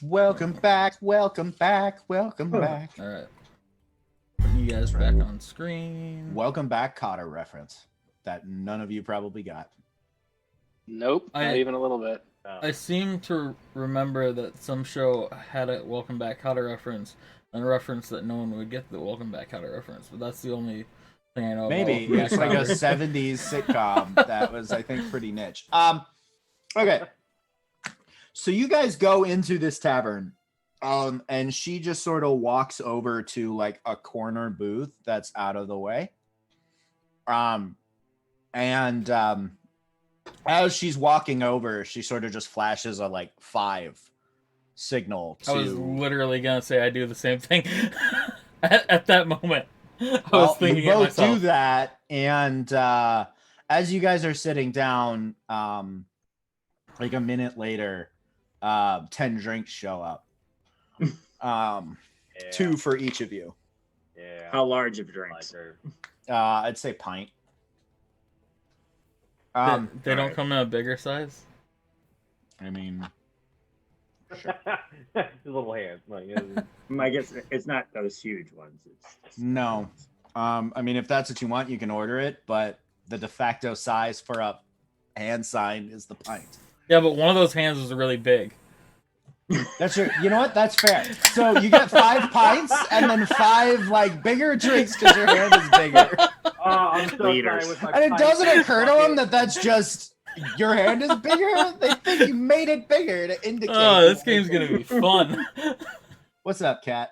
Welcome back, welcome back, welcome back. All right. Putting you guys back on screen. Welcome back, Cotter reference that none of you probably got. Nope, not even a little bit. I seem to remember that some show had a Welcome Back Cotter reference and a reference that no one would get the Welcome Back Cotter reference, but that's the only thing I know. Maybe about it's like a 70s sitcom that was, I think, pretty niche. Okay. So you guys go into this tavern, and she just sort of walks over to like a corner booth that's out of the way. As she's walking over, she sort of just flashes a like 5 signal to... I was literally gonna say I do the same thing at that moment. I was thinking you both myself. do that, and as you guys are sitting down, like a minute later, 10 drinks show up. 2 for each of you. Yeah. How large of drinks? I'd say pint. They don't come in a bigger size? I mean, Sure. Just a little hand. Like, I guess it's not those huge ones. It's no. I mean, if that's what you want, you can order it, but the de facto size for a hand sign is the pint. Yeah, but one of those hands was really big. That's your. You know what? That's fair. So you get 5 pints and then 5 like bigger drinks because your hand is bigger. I'm so Liters. sorry with my And it pint. doesn't occur to them that that's just your hand is bigger. They think you made it bigger to indicate. Oh, this game's gonna be fun. What's up, Cat?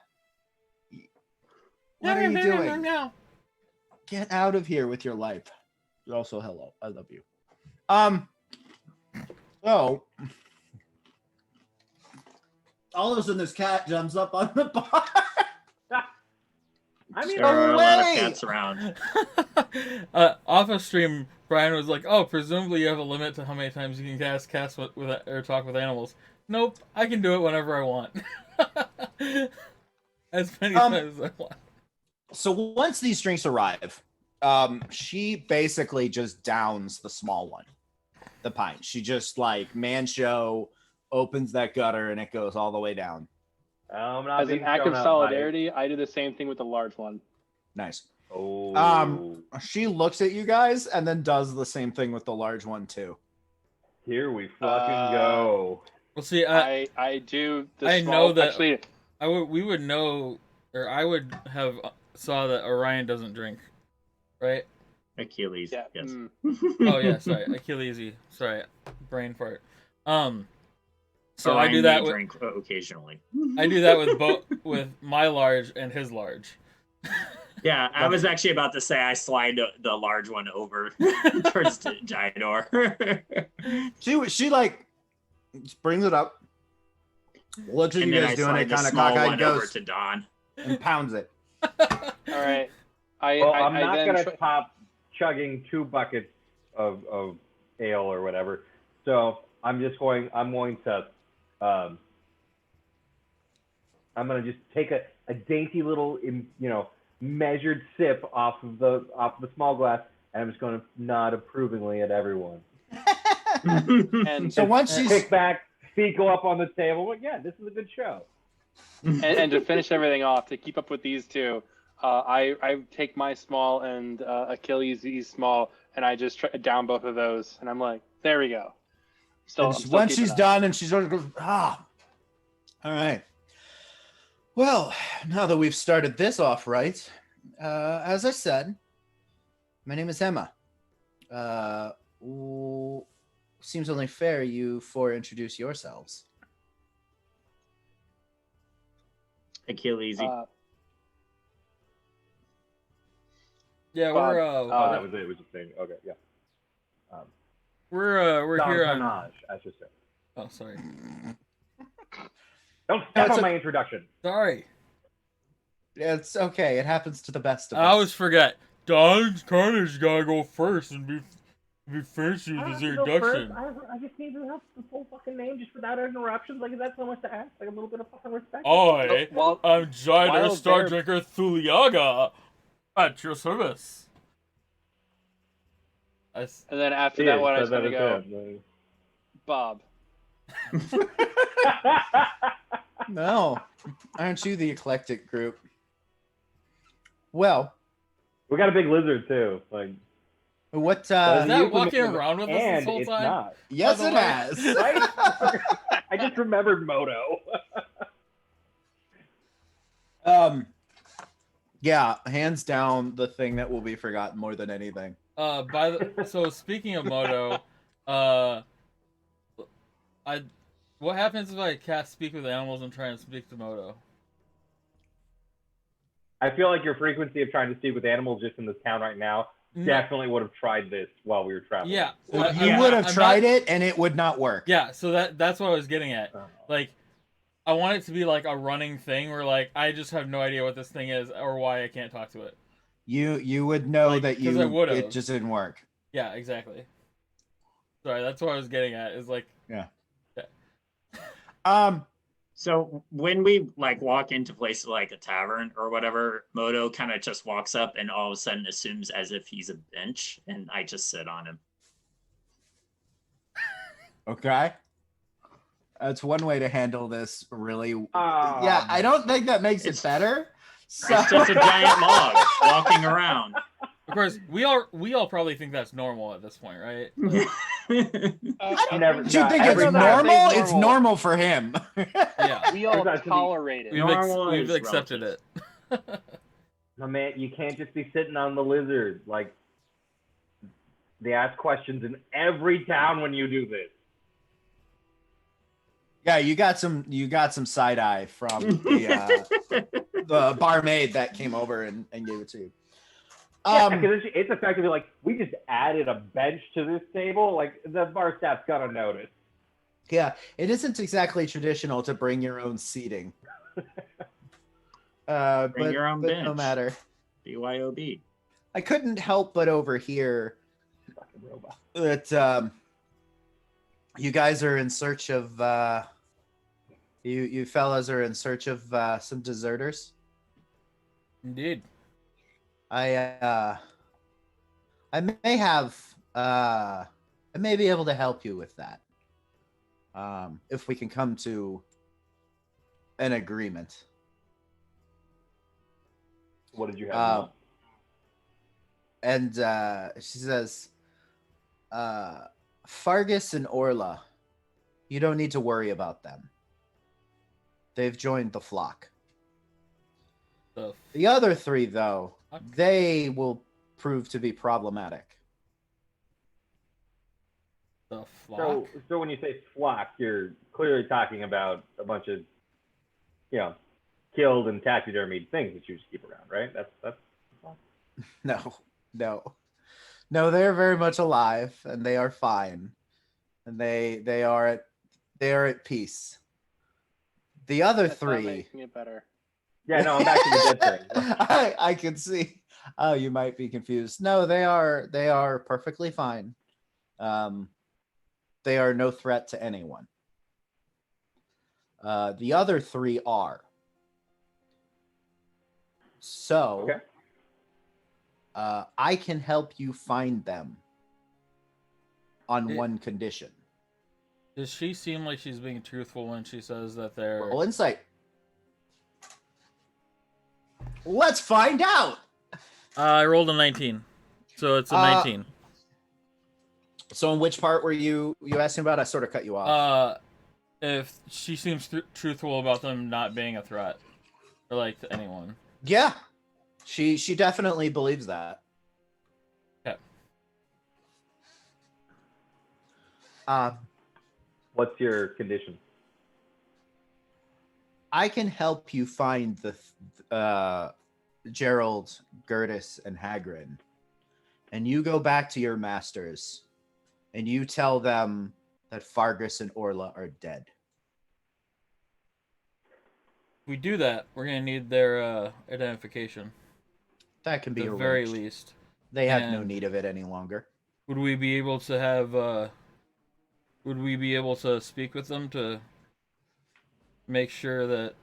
What are you doing? Get out of here with your life. You're also hello. I love you. So all of a sudden, this cat jumps up on the bar. I mean, there are a lot of away! cats around. Off of stream, Brian was like, "Oh, presumably you have a limit to how many times you can cast with or talk with animals." Nope, I can do it whenever I want. As many times as I want. So once these drinks arrive, she basically just downs the small one, the pint. She just like man show opens that gutter and it goes all the way down. As an act of solidarity, I do the same thing with the large one. Nice. Oh. She looks at you guys and then does the same thing with the large one too. Here we fucking go. Well, see, I do. The I small, know that actually, we would know, or I would have saw that Orion doesn't drink, right? Achilles. Yeah. Yes. Oh yeah, sorry, Achilles. Sorry, brain fart. So Orion I do that may with drink occasionally. I do that with both with my large and his large. Yeah, I was actually about to say I slide the large one over towards Jider. She like brings it up, looks at And you then guys I doing it slide the kind of small cockeyed, one over goes to Don. and pounds it. all right. I'm not then gonna top chugging 2 buckets of ale or whatever. So I'm going to I'm gonna just take a dainty little measured sip off of the small glass, and I'm just gonna nod approvingly at everyone. and So once she's Kick back, feet go up on the table. Well, yeah, this is a good show. and to finish everything off, to keep up with these two, I take my small and Achilles' small, and I just down both of those, and I'm like, there we go. So once she's done and she sort of goes, all right. Well, now that we've started this off right, as I said, my name is Emma. Seems only fair you 4 introduce yourselves. Achilles. Yeah, Bob, we're That was it. It was a thing. Okay, yeah. we're here on. Karnage, I should say. Oh, sorry. Don't step on my introduction. Sorry. It's okay. It happens to the best of I us. always forget. Don's Karnage gotta go first and be finished with his introduction. I just need to have the full fucking name just without interruptions. Like, is that so much to ask? Like, a little bit of fucking respect? I'm Jider, Wild Stardrinker, Thuliaga, at your service. And then after that one, I was gonna go, it. Bob. No, aren't you the eclectic group? Well, We got a big lizard too. Like, what? Is that euphemism, walking around with us this and whole it's time? not. Yes, By it the way. has. Right? I just remembered Moto. Yeah, hands down, the thing that will be forgotten more than anything. So speaking of Moto, what happens if I cast Speak with Animals and try and speak to Moto? I feel like your frequency of trying to speak with animals just in this town right now definitely would have tried this while we were traveling. Yeah, You would have tried it, and it would not work. Yeah, so that's what I was getting at. Like, I want it to be like a running thing where like I just have no idea what this thing is or why I can't talk to it. You would know Like, that 'cause I would've. it just didn't work. Yeah, exactly. Sorry, that's what I was getting at. Is like, Yeah. So when we like walk into places like a tavern or whatever, Moto kind of just walks up and all of a sudden assumes as if he's a bench, and I just sit on him. Okay. That's one way to handle this. Really. Yeah, I don't think that makes it better. So... It's just a giant log walking around. of course, we all probably think that's normal at this point, right? Like, Never, Do you not think every it's time. normal? It's normal for him. yeah, We all That's tolerate it. Normal we've is accepted relative. it. No, man, you can't just be sitting on the lizard. Like, they ask questions in every town when you do this. Yeah, you got some side eye from the barmaid that came over and gave it to you. Yeah, because it's effectively like we just added a bench to this table. Like the bar staff's gonna notice. Yeah, it isn't exactly traditional to bring your own seating. Bring but, your own but bench. no matter. BYOB. I couldn't help but overhear that you guys are in search of you fellas are in search of some deserters. Indeed. I may be able to help you with that. If we can come to an agreement. What did you have? And she says, Fargus and Orla, you don't need to worry about them. They've joined the flock. The other three, though, they will prove to be problematic. The flock? So when you say flock, you're clearly talking about a bunch of, killed and taxidermied things that you just keep around, right? That's No, they're very much alive and they are fine, and they are at peace. The other That's not three. making it better. Yeah, no, I'm back to the dead thing. I can see. Oh, you might be confused. No, they are perfectly fine. They are no threat to anyone. The other three are. So, Okay. I can help you find them on It- one condition. Does she seem like she's being truthful when she says that they're... Roll insight. Let's find out. I rolled a 19. So it's a 19. So in which part were you asking about? I sort of cut you off. If she seems truthful about them not being a threat. Or like to anyone. Yeah. She definitely believes that. Okay. What's your condition? I can help you find the Gerald, Gertis, and Hagrid, and you go back to your masters, and you tell them that Fargus and Orla are dead. If we do that, we're gonna need their identification. That can be At the arranged. very least. They have no And- need of it any longer. Would we be able to have would we be able to speak with them to make sure that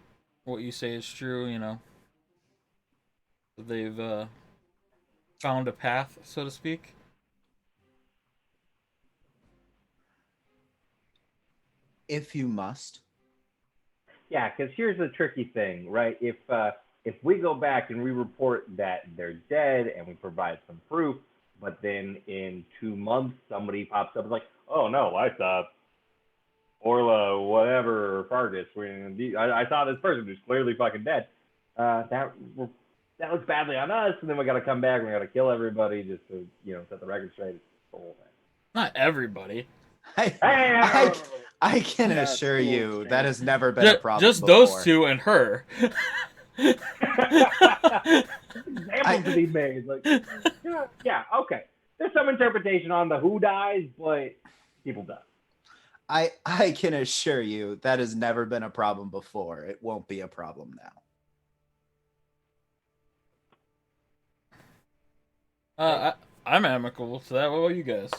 what you say is true, that they've found a path, so to speak? If you must. Yeah, because here's the tricky thing, right? If we go back and we report that they're dead and we provide some proof, but then in 2 months somebody pops up and is like, oh no, I saw Orla, whatever, or Fargus. I saw this person who's clearly fucking dead. That looks badly on us, and then we got to come back and we got to kill everybody just to set the record straight. Not everybody. I can assure you that has never been a problem. Just those two and her. Examples to be made. Like, yeah, okay. There's some interpretation on the who dies, but people die. I can assure you that has never been a problem before. It won't be a problem now. I'm amicable to that. What about you guys?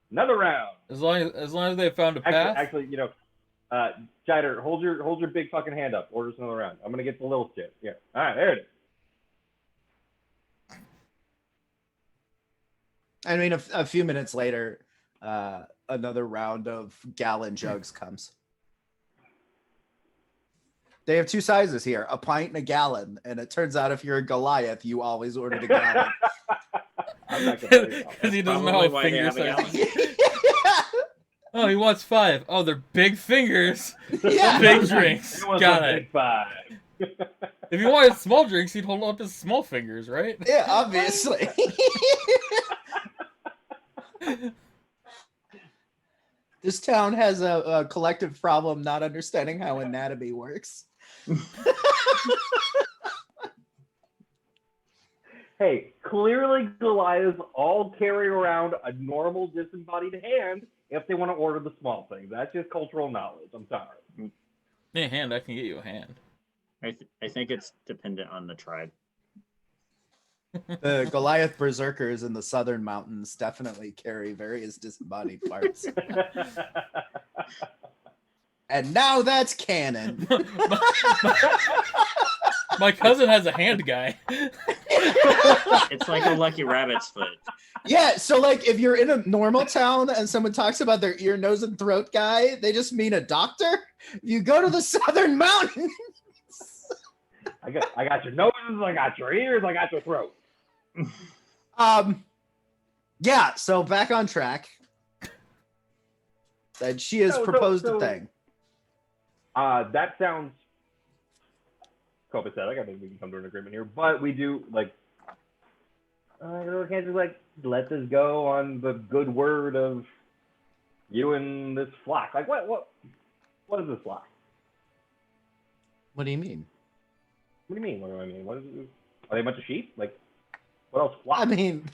Another round. As long as they found a path. Actually, Jider, hold your big fucking hand up. Order us another round. I'm gonna get the little shit. Yeah. All right, there it is. I mean, a few minutes later, another round of gallon jugs comes. They have 2 sizes here, a pint and a gallon. And it turns out if you're a Goliath, you always ordered a gallon. I'm not gonna because he doesn't know how fingers size. Oh, he wants 5. Oh, they're big fingers. Yeah. Big drinks. Got it. Big 5. If he wanted small drinks, he'd hold up his small fingers, right? Yeah, obviously. This town has a collective problem not understanding how anatomy works. Hey, clearly Goliaths all carry around a normal disembodied hand if they want to order the small things. That's just cultural knowledge. I'm sorry. Hey, hand, I can get you a hand. I think it's dependent on the tribe. The Goliath berserkers in the southern mountains definitely carry various disembodied parts. And now that's canon. My cousin has a hand guy. It's like a lucky rabbit's foot. Yeah, so like if you're in a normal town and someone talks about their ear, nose, and throat guy, they just mean a doctor. You go to the southern mountains. I got your noses, I got your ears, I got your throat. Yeah, so back on track. And she has proposed a thing. That sounds copacetic. I think we can come to an agreement here. But we do like can't just like let this go on the good word of you and this flock. Like what is this flock? What do you mean? What do you mean? What do I mean? What is it? Are they a bunch of sheep? Like what else? Flock? I mean,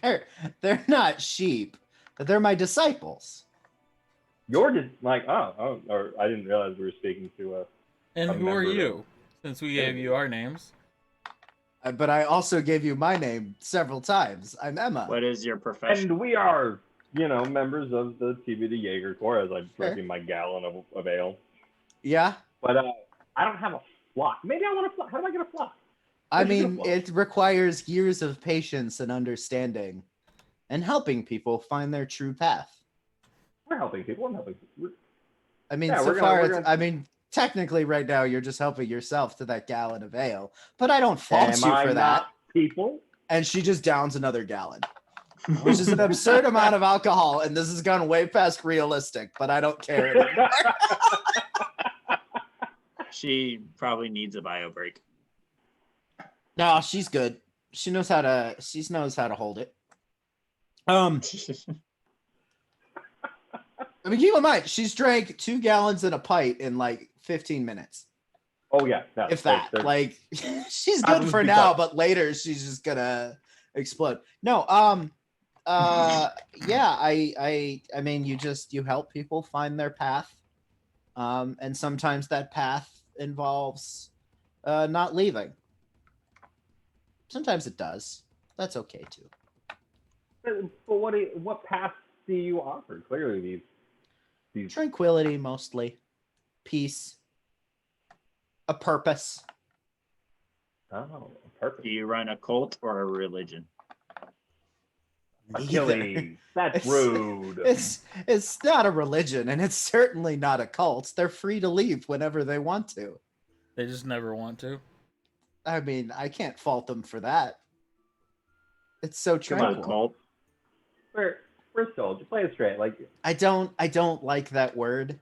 they're not sheep, but they're my disciples. You're just like or I didn't realize we were speaking to And who are you? Since we gave you our names. But I also gave you my name several times. I'm Emma. What is your profession? And we are, members of the TBD Jaeger Corps as I'm drinking my gallon of ale. Yeah? But I don't have a flock. Maybe I want a flock. How do I get a flock? I mean, it requires years of patience and understanding and helping people find their true path. We're helping people. I'm helping people. I mean, technically right now you're just helping yourself to that gallon of ale, but I don't fault you for that. People? And she just downs another gallon, which is an absurd amount of alcohol, and this has gone way past realistic, but I don't care anymore. She probably needs a bio break. No, she's good. She knows how to hold it. I mean, keep in mind, she's drank 2 gallons and a pint in like 15 minutes. Oh yeah, no, if that. Like, she's good for now, but later she's just gonna explode. No, yeah, I mean, you help people find their path, and sometimes that path involves not leaving. Sometimes it does. That's okay too. But what paths do you offer? Clearly, these tranquility, mostly peace, a purpose. Oh, a purpose. Do you run a cult or a religion? Achilles. That's It's- rude. It's not a religion, and it's certainly not a cult. They're free to leave whenever they want to. They just never want to. I mean, I can't fault them for that. It's so Come on, tranquil. Cult. We're soldiers. Play it straight. Like, I don't like that word.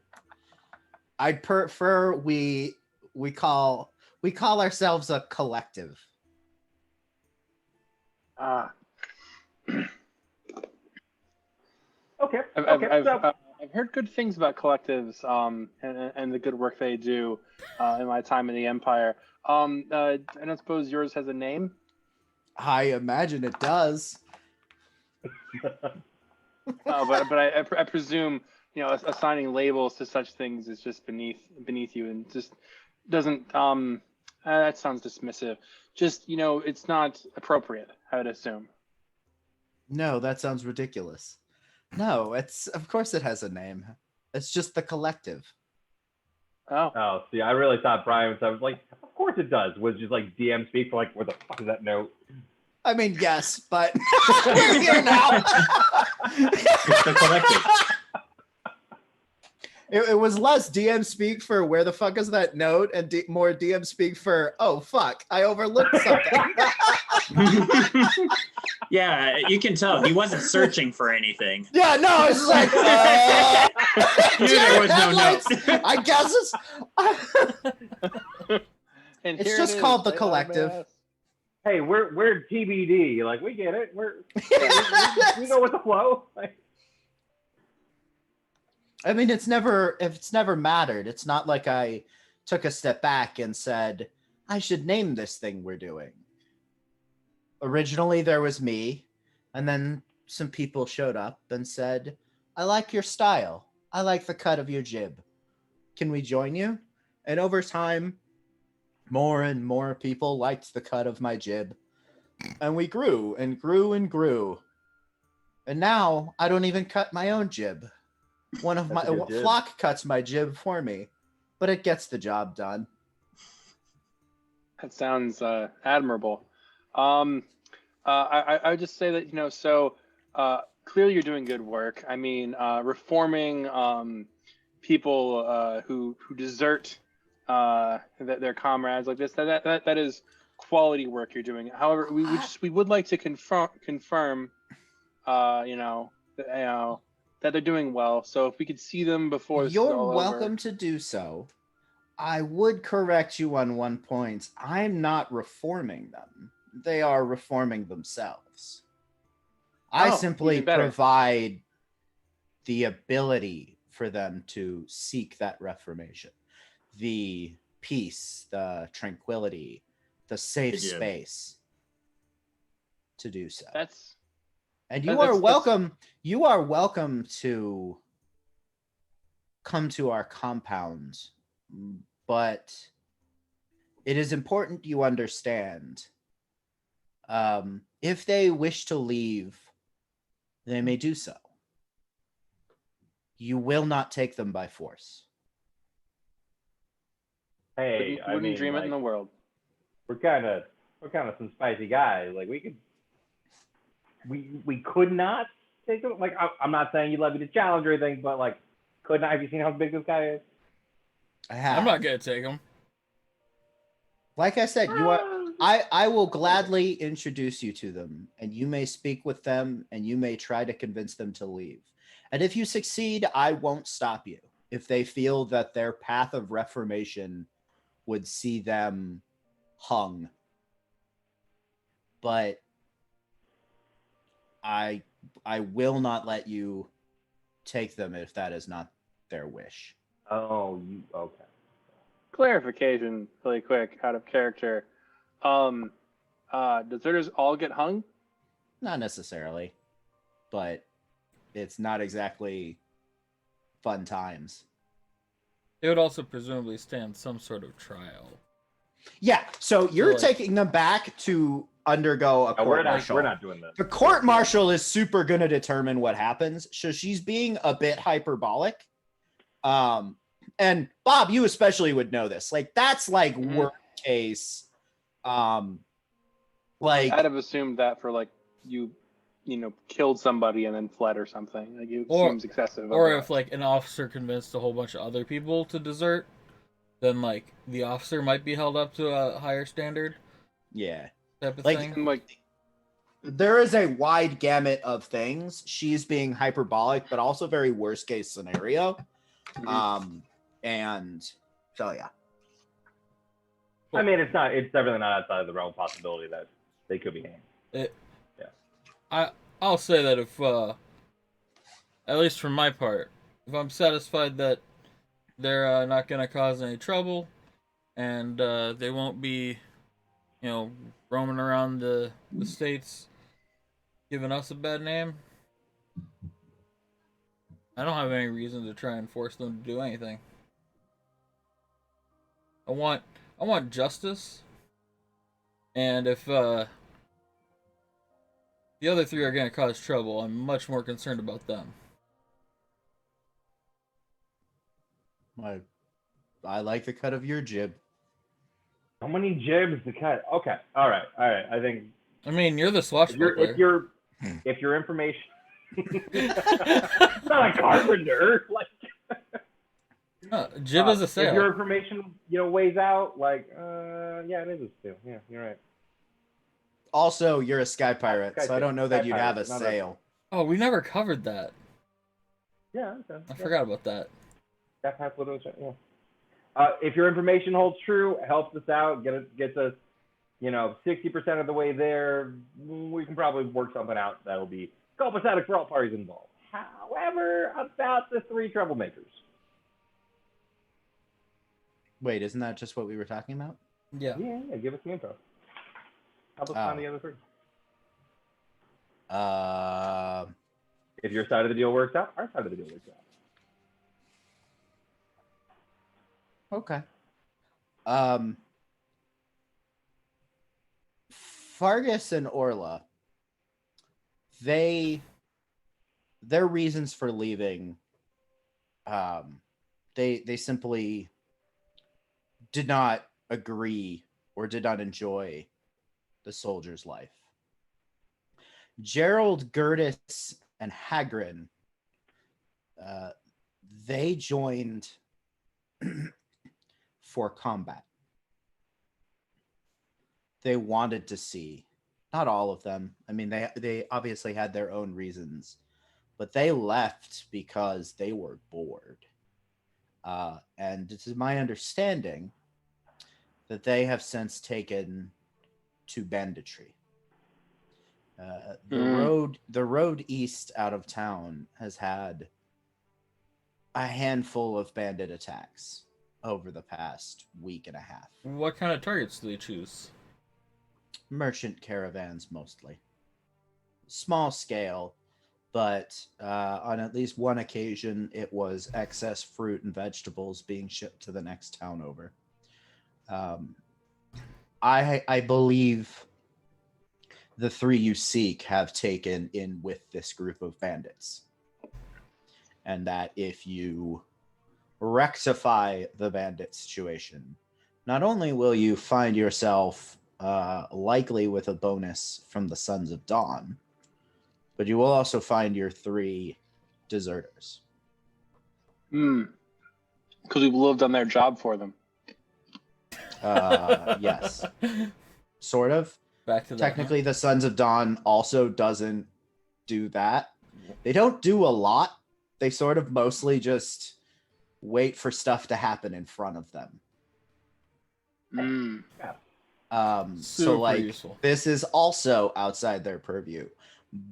I'd prefer we call ourselves a collective. okay. I've heard good things about collectives and the good work they do in my time in the Empire. I don't suppose yours has a name. I imagine it does. But I presume assigning labels to such things is just beneath you and just doesn't that sounds dismissive. Just it's not appropriate, I would assume. No, that sounds ridiculous. No, of course it has a name. It's just the collective. Oh, See, I really thought Brian was like, of course it does. Was just like DM speak for like, where the fuck is that note? I mean, yes, but we're here now. It's the collective. It was less DM speak for where the fuck is that note, and more DM speak for, oh fuck, I overlooked something. Yeah, you can tell he wasn't searching for anything. Yeah, no, it's like Knew there was no headlights. note. I guess and It's here just it is, called the right on my collective. ass. Hey, we're TBD. Like, we get it. We know what the flow. Like, I mean, it's never mattered. It's not like I took a step back and said, I should name this thing we're doing. Originally, there was me, and then some people showed up and said, I like your style. I like the cut of your jib. Can we join you? And over time, more and more people liked the cut of my jib. And we grew and grew and grew. And now I don't even cut my own jib. One of That's my a good jib. flock cuts my jib for me, but it gets the job done. That sounds admirable. I would just say that so clearly you're doing good work. I mean, reforming people who desert their comrades like this. That is quality work you're doing. However, we would like to confirm that they're doing well. So if we could see them before this is You're all welcome over. to do so. I would correct you on one point. I'm not reforming them. They are reforming themselves. I Oh, simply even better. provide the ability for them to seek that reformation. The peace, the tranquility, the safe Good job. space to do so. And That's- you are welcome to come to our compound, but it is important you understand. If they wish to leave, they may do so. You will not take them by force. hey, Wouldn't dream it in the world. we're kind of some spicy guys. Like, we could not take them. Like, I'm not saying you love me to challenge or anything, but like, could not. Have you seen how big this guy is? I have. I'm not gonna take them. Like I said, you are. I will gladly introduce you to them, and you may speak with them, and you may try to convince them to leave. And if you succeed, I won't stop you. If they feel that their path of reformation would see them hung. But I will not let you take them if that is not their wish. Oh, you okay? Clarification, really quick, out of character. Deserters all get hung? Not necessarily, but it's not exactly fun times. It would also presumably stand some sort of trial. Yeah, so you're like- taking them back to undergo a No, we're court not. martial. We're not doing this. The court martial is super going to determine what happens. So she's being a bit hyperbolic. And Bob, you especially would know this. Like, that's like Mhm. worst case. Like, I'd have assumed that for like you killed somebody and then fled or something. Like it Or- seems excessive. Or otherwise. if like an officer convinced a whole bunch of other people to desert, then like the officer might be held up to a higher standard Yeah. type of Like- thing. And, like There is a wide gamut of things. She's being hyperbolic, but also very worst case scenario. Mhm. And so yeah. I mean, it's definitely not outside of the realm of possibility that they could be hanged. I'll say that if, at least from my part, if I'm satisfied that they're not going to cause any trouble, and they won't be, roaming around the states giving us a bad name, I don't have any reason to try and force them to do anything. I want justice, and if the other three are going to cause trouble, I'm much more concerned about them. I like the cut of your jib. How many jibs to cut? Okay, all right. I think I mean, you're the if swashbuckler. your information, it's not a carpenter. Like, Jib is a if your sail. information, weighs out, like, yeah, it is a sail. Yeah, you're right. Also, you're a sky pirate, Sky so I don't know that sky you'd have a pirate, not a- sail. Oh, we never covered that. Yeah, okay. I forgot about that. That's what it was. Yeah. If your information holds true, helps us out, gets us, 60% of the way there, we can probably work something out that'll be copacetic for all parties involved. However, about the three troublemakers. Wait, isn't that just what we were talking about? Yeah. Yeah, give us the info. Help us find the other three. If your side of the deal works out, our side of the deal works out. Okay. Fargus and Orla, their reasons for leaving, they simply did not agree or did not enjoy the soldier's life. Gerald, Gertis, and Hagrin, they joined for combat. They wanted to see, not all of them. I mean, they obviously had their own reasons, but they left because they were bored. And it is my understanding that they have since taken to banditry. The road east out of town has had a handful of bandit attacks over the past week and a half. What kind of targets do they choose? Merchant caravans mostly. Small scale, but on at least one occasion it was excess fruit and vegetables being shipped to the next town over. I believe the three you seek have taken in with this group of bandits. And that if you rectify the bandit situation, not only will you find yourself likely with a bonus from the Sons of Dawn, but you will also find your three deserters. Because we've lived on their job for them. Yes. Sort of. Back to that. Technically, the Sons of Dawn also doesn't do that. They don't do a lot. They sort of mostly just wait for stuff to happen in front of them. So like useful. this is also outside their purview,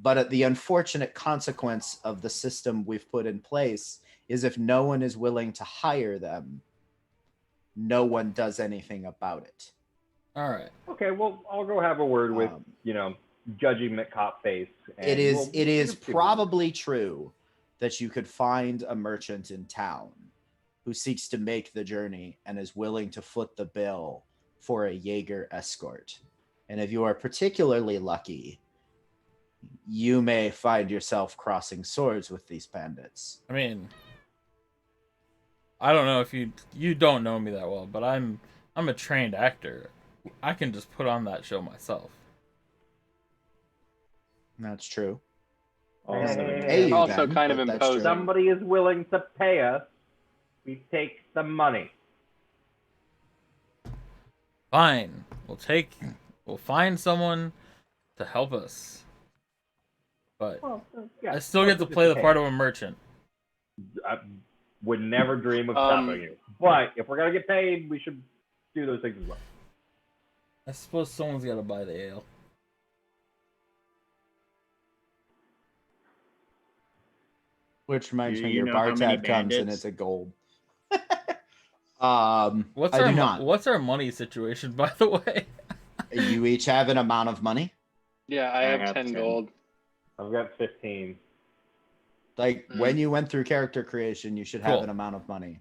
but the unfortunate consequence of the system we've put in place is if no one is willing to hire them, no one does anything about it. All right. Okay, well, I'll go have a word with, Judgy McCopface. It is probably true that you could find a merchant in town who seeks to make the journey and is willing to foot the bill for a Jaeger escort. And if you are particularly lucky, you may find yourself crossing swords with these bandits. I mean, I don't know if you don't know me that well, but I'm a trained actor. I can just put on that show myself. That's true. Also, Pay you Also then, kind of but that's imposing. true. Somebody is willing to pay us. We take the money. fine. We'll find someone to help us. But Well, yeah, I still get to play the part of a merchant. I would never dream of Um, stopping you. But if we're gonna get paid, we should do those things as well. I suppose someone's got to buy the ale. Which reminds Do me, you your know bar how many tab comes and bandits? it's a gold. What's I our do not. what's our money situation, by the way? You each have an amount of money. Yeah, I have 10 gold. I've got 15. Like when you went through character creation, you should have Cool. an amount of money.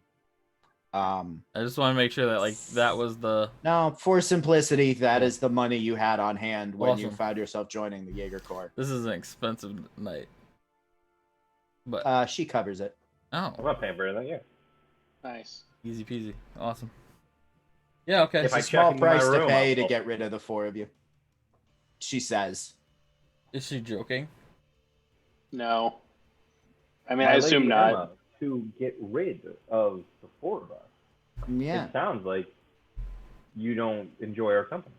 I just want to make sure that that was the. No, for simplicity, that Cool. is the money you had on hand when you Awesome. found yourself joining the Jaeger Corps. This is an expensive night. But She covers it. I'm oh, not paying for anything. Yeah. Nice. easy peasy, awesome. Yeah, okay. It's If I a small check into my price to room, pay I'll- to get rid of the four of you. She says. Is she joking? No. I mean, My I assume Lady not. Emma, to get rid of the four of us. Yeah. It sounds like you don't enjoy our company.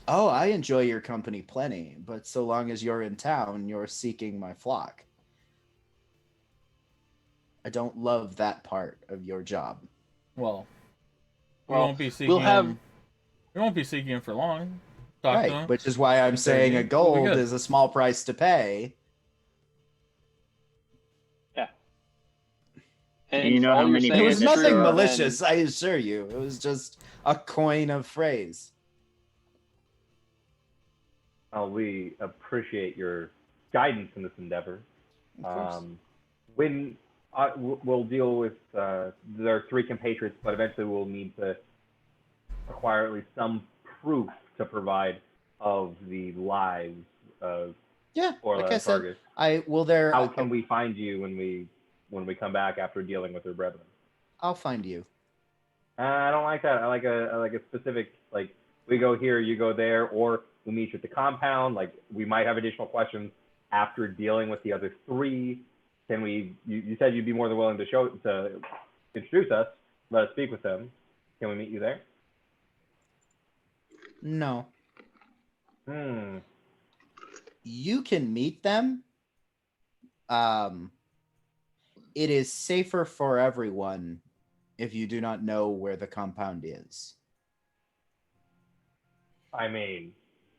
Oh, I enjoy your company plenty, but so long as you're in town, you're seeking my flock. I don't love that part of your job. Well, we Well, won't be seeking we'll have- him. We won't be seeking him for long. Talk to him. Right, which is why I'm saying a We'll be gold good. is a small price to pay. And You know all how you're many saying It was is bandits nothing true, malicious, and- I assure you. It was just a coin of phrase. We appreciate your guidance in this endeavor. Of course. When we'll deal with their three compatriots, but eventually we'll need to acquire at least some proof to provide of the lives of Yeah, Orla like I and said, Targus. I will there. How can we find you when we come back after dealing with their brethren? I'll find you. I don't like that. I like a specific, like, we go here, you go there, or we meet you at the compound. Like, we might have additional questions after dealing with the other three. Can we? You said you'd be more than willing to introduce us. Let us speak with them. Can we meet you there? No. Hmm. You can meet them. It is safer for everyone if you do not know where the compound is. I mean,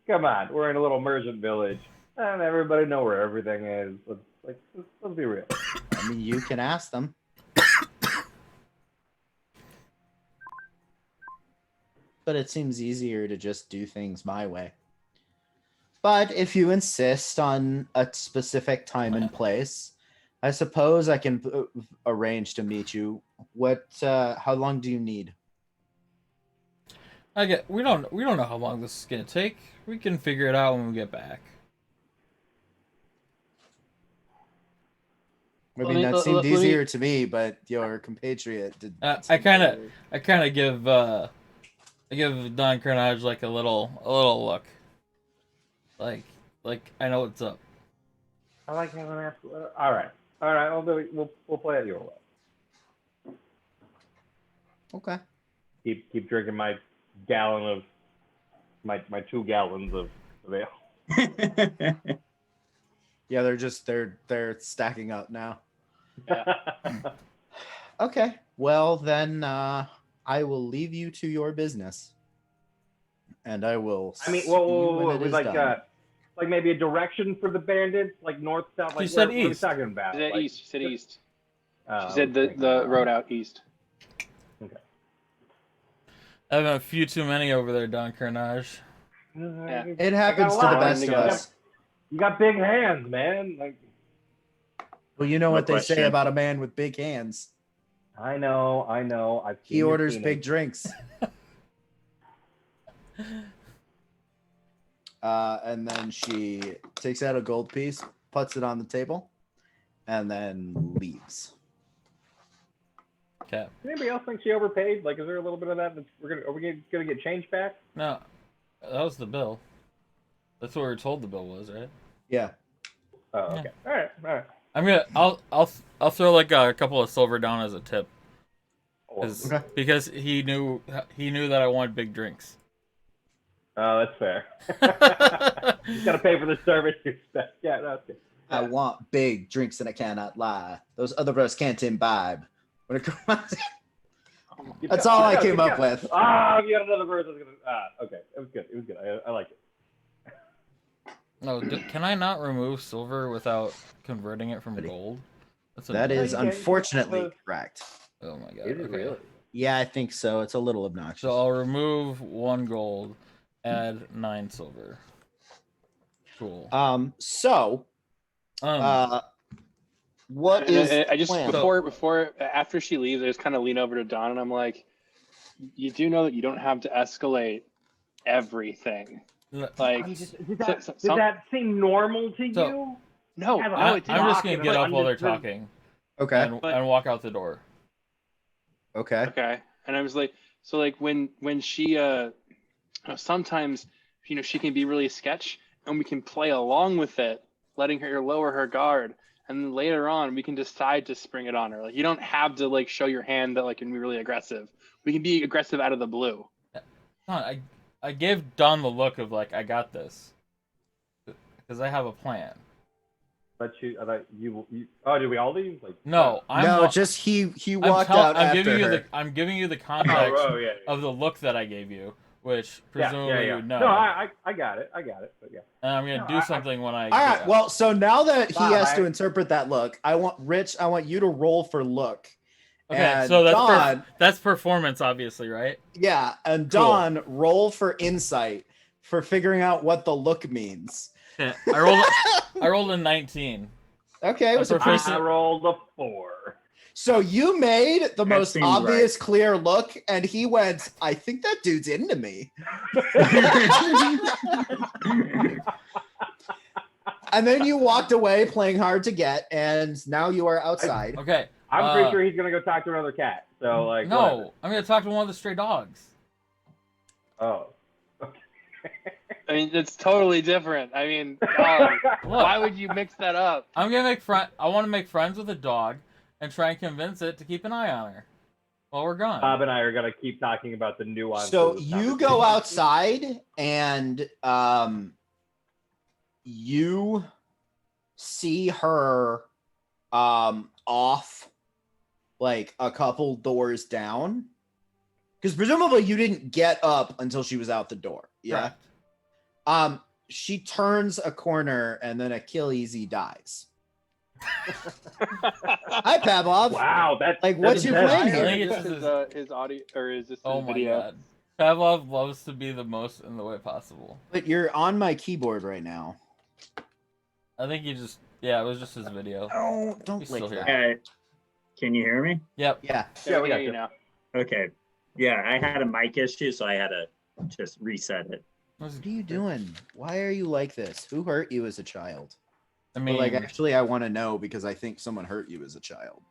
come on. We're in a little merchant village, and everybody know where everything is. Let's be real. I mean, you can ask them. But it seems easier to just do things my way. But if you insist on a specific time and place, I suppose I can arrange to meet you. How long do you need? We don't know how long this is gonna take. We can figure it out when we get back. I mean, that seemed easier to me, but your compatriot did. I kind of give Don Karnage like a little look. Like I know what's up. I like having an ask. All right. We'll play it your way. Okay. Keep drinking my gallon of my 2 gallons of ale. Yeah, they're stacking up now. Yeah. Okay. Well, then I will leave you to your business, and I will. I mean, see you when it with is like done. like maybe a direction for the bandits, like north, south. Like She said what are we east. talking about? She said Like, east. She said east. oh, She said the road out east. I have a few too many over there, Don Karnage. Yeah. It happens to the lot. best of Together. us. You got big hands, man. Like, Well, you know No what they say question. about a man with big hands. I know. I've seen He your orders penis. big drinks. And then she takes out a gold piece, puts it on the table, and then leaves. Okay. Does anybody else think she overpaid? Like, is there a little bit of that? Are we gonna get change back? No, that was the bill. That's what we were told the bill was, right? Yeah. Oh, okay. All right. I'll throw like a couple of silver down as a tip. Okay. Because he knew that I wanted big drinks. Oh, that's fair. You gotta pay for the service you expect. Yeah, that's good. I want big drinks and I cannot lie. Those other brothers can't imbibe. When it comes, that's all I came up with. Ah, you got another verse. Okay, it was good. I like it. No, can I not remove silver without converting it from gold? That is unfortunately correct. Oh my god. Is it Okay. really? Yeah, I think so. It's a little obnoxious. So I'll remove 1 gold, add 9 silver. Cool. What is I just plan? before after she leaves, I just kind of lean over to Don and I'm like, you do know that you don't have to escalate everything. Like, Did that seem normal to you? No, I'm it didn't. just gonna get up while they're talking. Okay. And walk out the door. Okay. Okay. And I was like, so like when she sometimes she can be really sketch and we can play along with it, letting her lower her guard, and then later on we can decide to spring it on her. Like you don't have to like show your hand that like can be really aggressive. We can be aggressive out of the blue. I gave Don the look of like I got this. Because I have a plan. But you oh, did we all leave? Like no, just he walked out after her. I'm giving you the context yeah. of the look that I gave you, which presumably you know. No, I got it. But yeah. And I'm gonna do something when I. All right. Well, so now that he has to interpret that look, I want you to roll for look. Okay, and so Don, that's performance, obviously, right? Yeah, and Don, roll for insight for figuring out what the look means. Yeah, I rolled a 19. Okay, it was a I rolled a 4. So you made the most seems obvious, clear look, and he went, I think that dude's into me. And then you walked away playing hard to get, and now you are outside. Okay. I'm pretty sure he's gonna go talk to another cat. So like no, whatever. I'm gonna talk to one of the stray dogs. Oh. I mean, it's totally different. I mean, why would you mix that up? I'm gonna I want to make friends with a dog and try and convince it to keep an eye on her while we're gone. Bob and I are gonna keep talking about the nuance. So you go outside and you see her off like a couple doors down, because presumably you didn't get up until she was out the door. Yeah. Correct. She turns a corner and then Achilles dies. Hi, Pavlov. Wow, that's like, what's your plan here? I think it's just his audio, or is this his video? My god. Pavlov loves to be the most in the way possible. But you're on my keyboard right now. I think it was just his video. Oh, don't He's lick still that. here. Hey, can you hear me? Yep. Yeah. Yeah, we we got got you you. now. Okay. Yeah, I had a mic issue, so I had to just reset it. What are you doing? Why are you like this? Who hurt you as a child? I mean, But, like, actually, I want to know because I think someone hurt you as a child.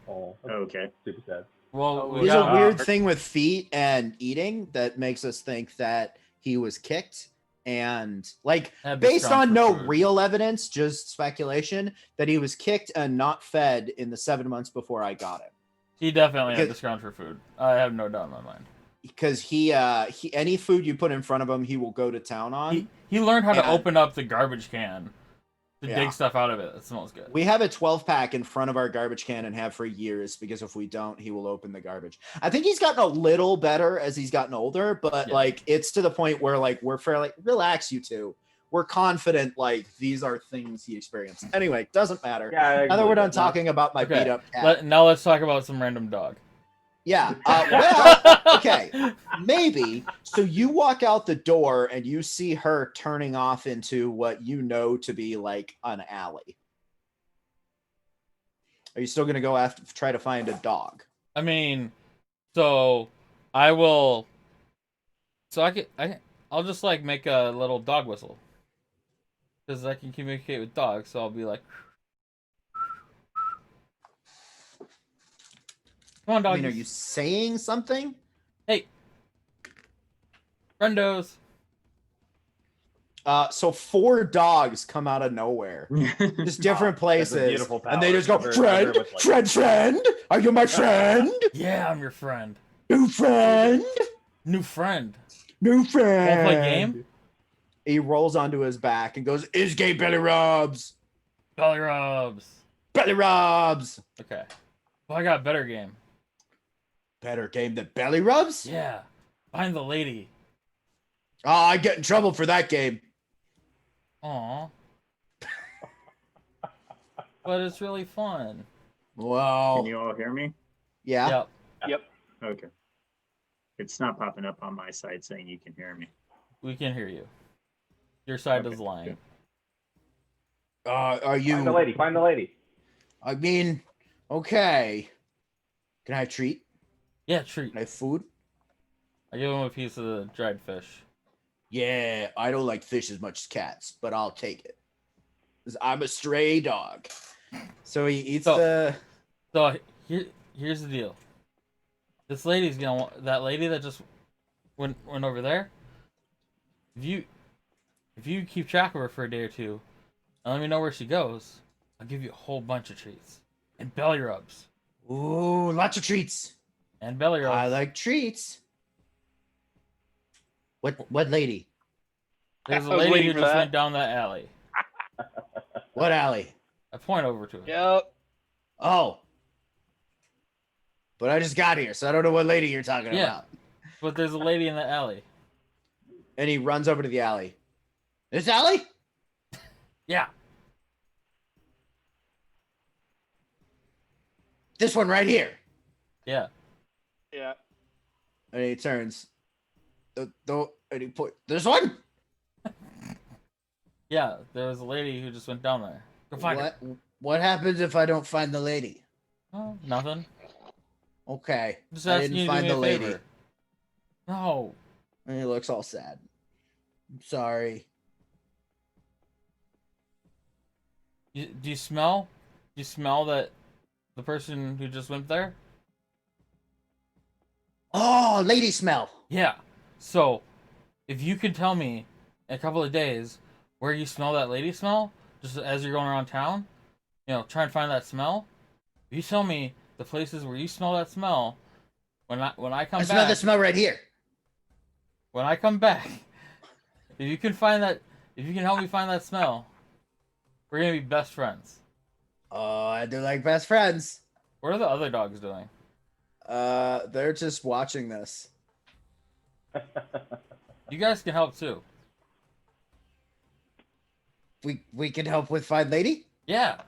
Oh, Okay. super sad. well, we There's got a weird thing with feet and eating that makes us think that he was kicked. And like, had based discount on for no food. real evidence, just speculation, that he was kicked and not fed in the 7 months before I got him. He definitely had Because- discount for food. I have no doubt in my mind. Because he any food you put in front of him, he will go to town on. He learned how to And- open up the garbage can to Yeah. dig stuff out of it. That smells good. We have a 12-pack in front of our garbage can and have for years, because if we don't, he will open the garbage. I think he's gotten a little better as he's gotten older, but Yeah. like, it's to the point where like, we're fairly, relax, you two. We're confident like these are things he experienced. Anyway, doesn't matter. Yeah. Now that we're done talking about my Okay. beat up cat. Now let's talk about some random dog. Yeah. Well, okay. Maybe. So you walk out the door and you see her turning off into what you know to be like an alley. Are you still going to go after try to find a dog? I mean, so I will. So I'll just like make a little dog whistle because I can communicate with dogs. So I'll be like, "Come on, dog." I mean, are you saying something? Hey, friendos. So 4 dogs come out of nowhere, just different Wow, that's a places, beautiful power. and they just go, They're friend, very much like- friend, are you my friend? Yeah, I'm your friend. New friend, New friend. new friend. Wanna play game? He rolls onto his back and goes, "Is gay belly rubs, Belly rubs. belly rubs." Okay. Well, I got a better game. Better game than belly rubs? Yeah. Find the lady. Oh, I get in trouble for that game. Aw. But it's really fun. Well, Can you all hear me? yeah. Yep. Okay. It's not popping up on my side saying you can hear me. We can hear you. Your side Okay, is lying. good. Are you? Find the lady. Find the lady. I mean, okay. Can I have treat? Yeah, treat. Can I have food? I give him a piece of the dried fish. Yeah, I don't like fish as much as cats, but I'll take it. 'Cause I'm a stray dog. So he eats So here's the deal. This lady's gonna want that lady that just went over there. If you keep track of her for a day or two, and let me know where she goes, I'll give you a whole bunch of treats and belly rubs Ooh, lots of treats. and belly rubs. I like treats. What lady? There's a I was lady waiting who for just that. went down that alley. What alley? I point over to her. Yep. Oh. But I just got here, so I don't know what lady you're talking Yeah. about. But there's a lady in the alley. And he runs over to the alley. This alley? Yeah. This one right here. Yeah. Yeah. And he turns. And he point. This one? Yeah. There was a lady who just went down there. Go find her. What happens if I don't find the lady? Oh, nothing. Okay. Just I asking didn't you to find do the me a lady. favor. No. And he looks all sad. I'm sorry. Do you smell? Do you smell that the person who just went there? Oh, lady smell. Yeah. So, if you could tell me in a couple of days where you smell that lady smell, just as you're going around town, try and find that smell. If you tell me the places where you smell that smell, when I come I back, smell the smell right here. when I come back, if you can help me find that smell, we're gonna be best friends. Oh, I do like best friends. What are the other dogs doing? They're just watching this. You guys can help too. We can help with find lady. Yeah.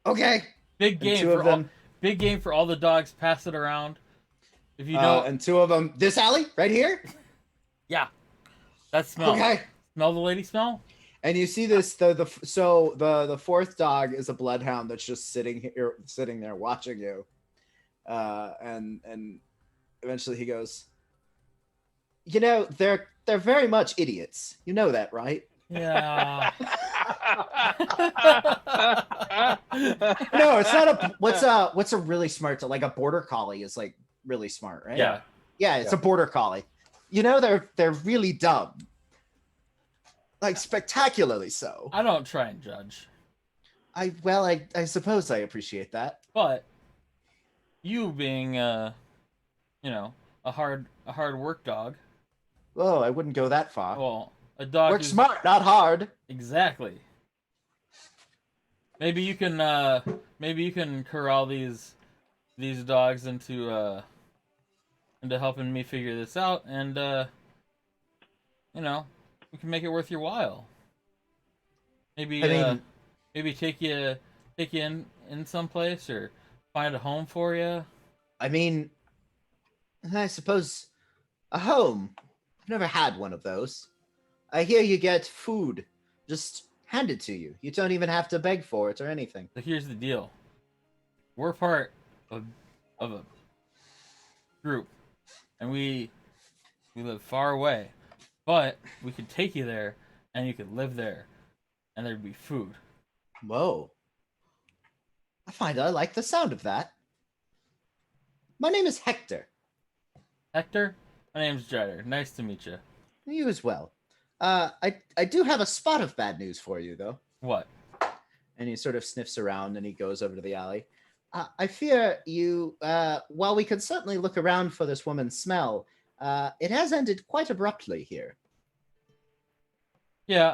Okay. Big And game two for of them. big game for all the dogs. Pass it around. If you know, And 2 of them. This alley right here. yeah, that smell. Okay. Smell the lady smell. And you see this the 4th dog is a bloodhound that's just sitting there watching you. And eventually he goes, they're very much idiots. You know that, right? Yeah. No, it's not what's a really smart dog? Like a border collie is like really smart, right? Yeah. Yeah, it's a border collie. They're really dumb. Like spectacularly so. I don't try and judge, I suppose I appreciate that. but you being a hard work dog. Oh, I wouldn't go that far. Well, a dog Work who's- smart, not hard. Exactly. Maybe you can corral these dogs into helping me figure this out, and we can make it worth your while. Maybe maybe take you in someplace or find a home for you. I mean, I suppose a home. I've never had one of those. I hear you get food just handed to you. You don't even have to beg for it or anything. So here's the deal. We're part of a group, and we live far away, but we could take you there, and you could live there, and there'd be food. Whoa. I like the sound of that. My name is Hector. Hector, my name's Jider. Nice to meet you. You as well. I do have a spot of bad news for you, though. What? And he sort of sniffs around and he goes over to the alley. I fear you, while we could certainly look around for this woman's smell, it has ended quite abruptly here. Yeah,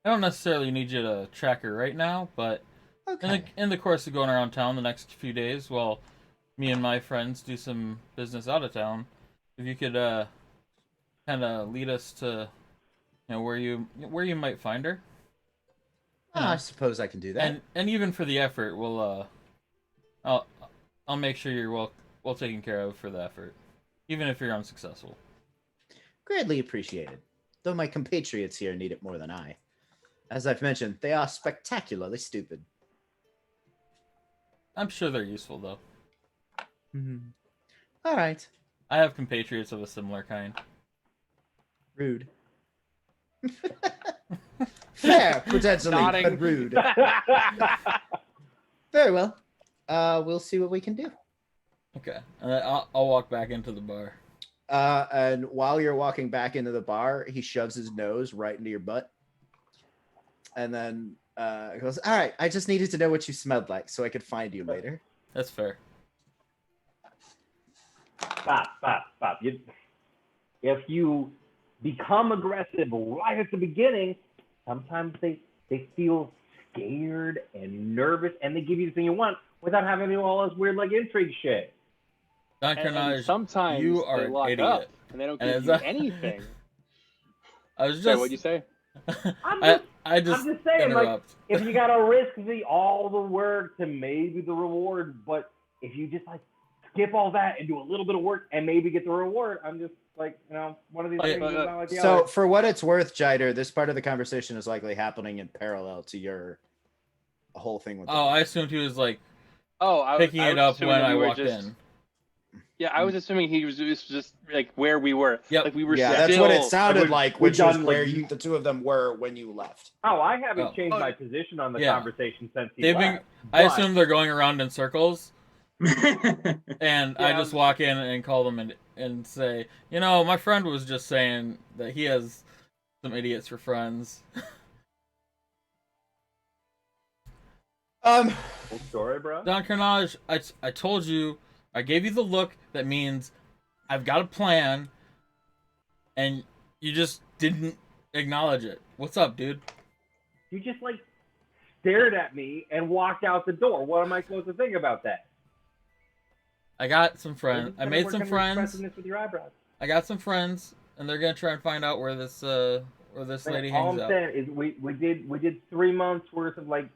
I don't necessarily need you to track her right now, but Okay. in the course of going around town the next few days, while me and my friends do some business out of town, if you could kind of lead us to where you might find her. I suppose I can do that. And even for the effort, I'll make sure you're well taken care of for the effort, even if you're unsuccessful. Greatly appreciated. Though my compatriots here need it more than I. As I've mentioned, they are spectacularly stupid. I'm sure they're useful, though. Mm-hmm. All right. I have compatriots of a similar kind. Rude. Fair, potentially, Nodding. but rude. Very well. We'll see what we can do. Okay, and then I'll walk back into the bar. And while you're walking back into the bar, he shoves his nose right into your butt. And then goes, all right, I just needed to know what you smelled like so I could find you later. That's fair. Stop. If you become aggressive right at the beginning, sometimes they feel scared and nervous, and they give you the thing you want without having to do all this weird, like, intrigue shit. Don And Karnage, sometimes you are they an lock idiot. up and they don't give you anything. I was just. Sorry, what'd you say? I just I'm just saying, interrupt. like, if you gotta risk all the work to maybe the reward, but if you just, like, skip all that and do a little bit of work and maybe get the reward, I'm just like, one of these things is not like the So, other. for what it's worth, Jider, this part of the conversation is likely happening in parallel to your whole thing with. I assumed he was like I picking was it up assuming when that I we were walked just- in. Yeah, I was assuming he was just like where we were. Yep. Like we were. Yeah, still, that's what it sounded we've- like, we've which was done, where like- the two of them were when you left. Oh, I haven't Oh. changed my position on the Yeah. conversation since he They've been. left. I but- assume they're going around in circles, and I Yeah, just walk in and call them and say, my friend was just saying that he has some idiots for friends. Full story, bro. Don Karnage, I told you, I gave you the look that means I've got a plan, and you just didn't acknowledge it. What's up, dude? You just, like, stared at me and walked out the door. What am I supposed to think about that? I got some friends. I made some friends. Expressiveness with your eyebrows. I got some friends, and they're gonna try and find out where this lady All hangs I'm out. saying is we did 3 months worth of, like,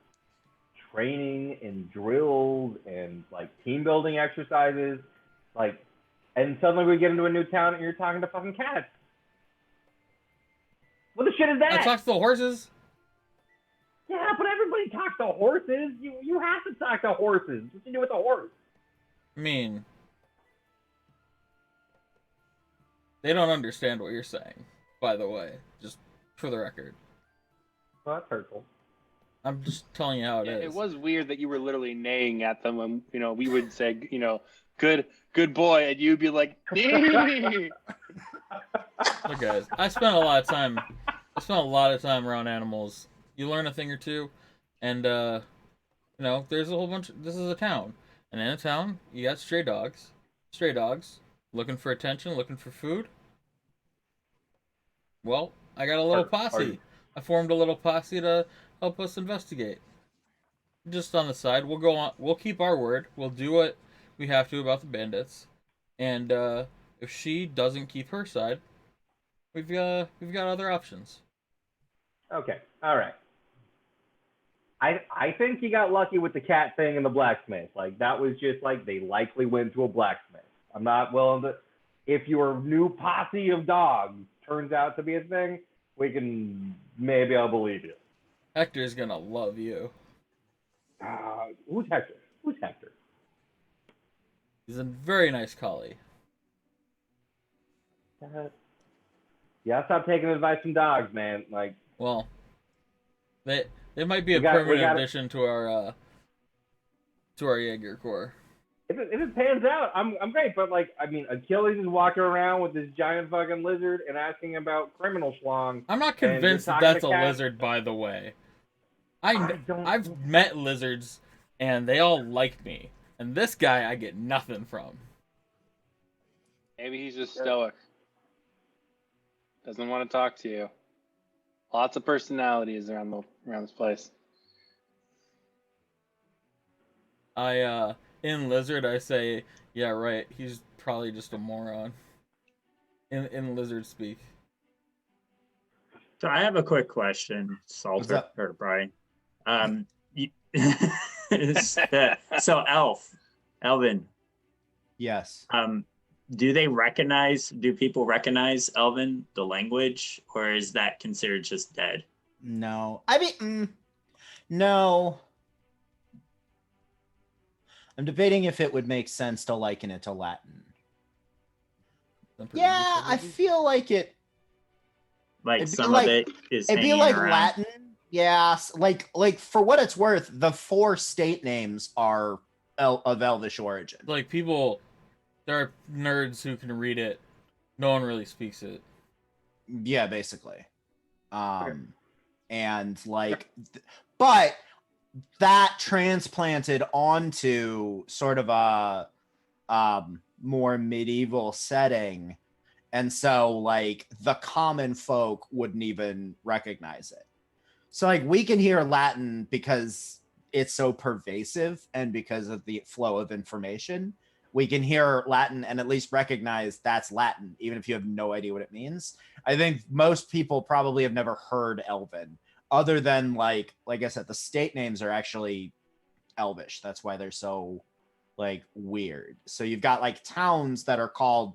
training and drills and, like, team building exercises, like, and suddenly we get into a new town and you're talking to fucking cats. What the shit is that? I talked to the horses. Yeah, but everybody talks to horses. You have to talk to horses. What you do with a horse? I mean, they don't understand what you're saying. By the way, just for the record, Well, that's hurtful. I'm just telling you how it Yeah, is. it was weird that you were literally neighing at them when we would say good boy, and you'd be like, "Nee." Look, guys, I spent a lot of time around animals. You learn a thing or two, and there's a whole bunch. This is a town, and in a town, you got stray dogs. Stray dogs looking for attention, looking for food. Well, I got a little posse. I formed a little posse to help us investigate. Just on the side, we'll go on. We'll keep our word. We'll do what we have to about the bandits, and if she doesn't keep her side, we've got other options. Okay, all right. I think you got lucky with the cat thing and the blacksmith. Like, that was just like they likely went to a blacksmith. I'm not willing to. If your new posse of dogs turns out to be a thing, maybe I'll believe you. Hector's gonna love you. Who's Hector? Who's Hector? He's a very nice collie. Yeah, stop taking advice from dogs, man. Like, Well, they might be a We got- we permanent got- addition to our Jaeger Corps. If it pans out, I'm great. But like, I mean, Achilles is walking around with this giant fucking lizard and asking about criminal schlong. I'm not And convinced that you're that's a talking to lizard, by the way. don't- I've met lizards, and they all like me. And this guy, I get nothing from. Maybe he's just stoic. Doesn't want to talk to you. Lots of personalities around this place. In lizard, I say, yeah, right. He's probably just a moron. In lizard speak. So I have a quick question, Salter up? or Brian. So Elvin. Yes. Do people recognize Elven, the language, or is that considered just dead? No. I mean, no. I'm debating if it would make sense to liken it to Latin. Yeah, I feel like it. Like It'd be some like- of it is It'd be hanging like around. Latin. Yeah, like for what it's worth, the 4 state names are of Elvish origin. Like people, there are nerds who can read it. No one really speaks it. Yeah, basically. And like, but that transplanted onto sort of a more medieval setting, and so like the common folk wouldn't even recognize it. So like we can hear Latin because it's so pervasive and because of the flow of information. We can hear Latin and at least recognize that's Latin, even if you have no idea what it means. I think most people probably have never heard Elven, other than like I said, the state names are actually Elvish. That's why they're so like weird. So you've got like towns that are called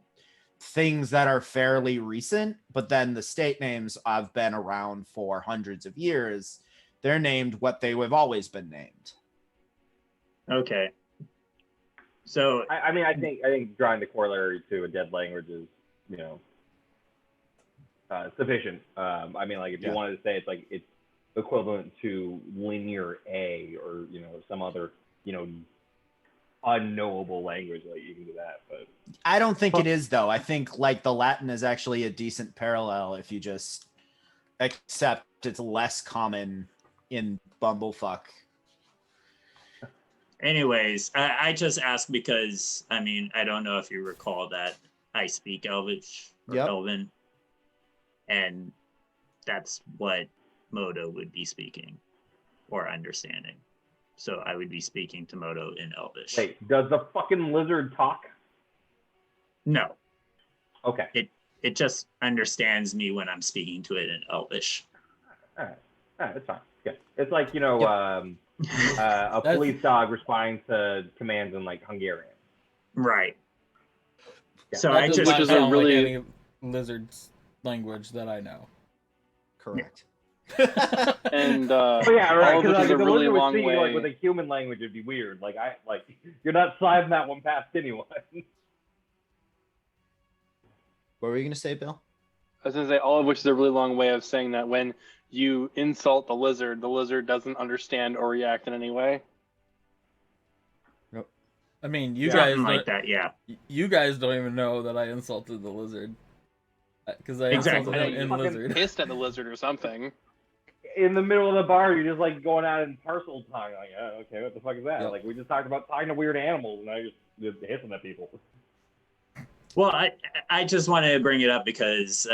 things that are fairly recent, but then the state names have been around for hundreds of years. They're named what they have always been named. Okay. So I mean, I think drawing the corollary to a dead language is, you know, sufficient. I mean, like if you Yeah. wanted to say it's equivalent to linear A or, you know, some other, you know, unknowable language, like you can do that. But I don't think it is, though. I think like the Latin is actually a decent parallel if you just accept it's less common in Bumblefuck. anyways, I just asked because, I mean, I don't know if you recall that I speak Elvish or Yep. Elven, and that's what Moto would be speaking or understanding. So I would be speaking to Moto in Elvish. wait, does the fucking lizard talk? No, Okay. it just understands me when I'm speaking to it in Elvish. All right, that's fine. Yeah, it's like, you know, a That's- police dog responding to commands in like Hungarian. Right. Yeah. So That I does just not Which is a sound really- like any lizard's language that I know. Correct. And Oh yeah, right. all of Because which like, is a if the really lizard was long speaking way. like with a human language, it'd be weird. Like you're not sliding that one past anyone. What were you gonna say, Bill? I was gonna say all of which is a really long way of saying that when you insult the lizard doesn't understand or react in any way. I mean, you something guys like don't, that. Yeah. you guys don't even know that I insulted the lizard. Because I Exactly. insulted I know him you in fucking lizard. Pissed at the lizard or something. In the middle of the bar, you're just like going out in parcel tongue. Like, oh, okay, what the fuck is that? Yep. Like we just talked about talking to weird animals, and I just hissing at people. Well, I just wanted to bring it up because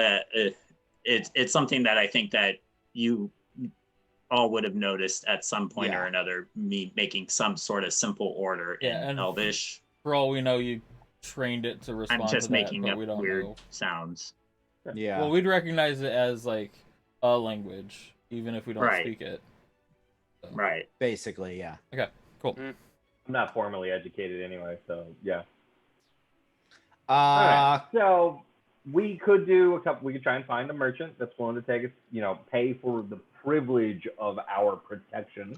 it's something that I think that you all would have noticed at some point Yeah. or another. Me making some sort of simple order Yeah, in and- Elvish. For all we know, you trained it to respond I'm just to that, making but up we don't weird know. sounds. Yeah. Well, we'd recognize it as like a language, even if we don't Right. speak it. So, Right. Basically, yeah. cool. I'm not formally educated anyway, so yeah. Uh, All right. So we could do a couple. We could try and find a merchant that's willing to take us, you know, pay for the privilege of our protection.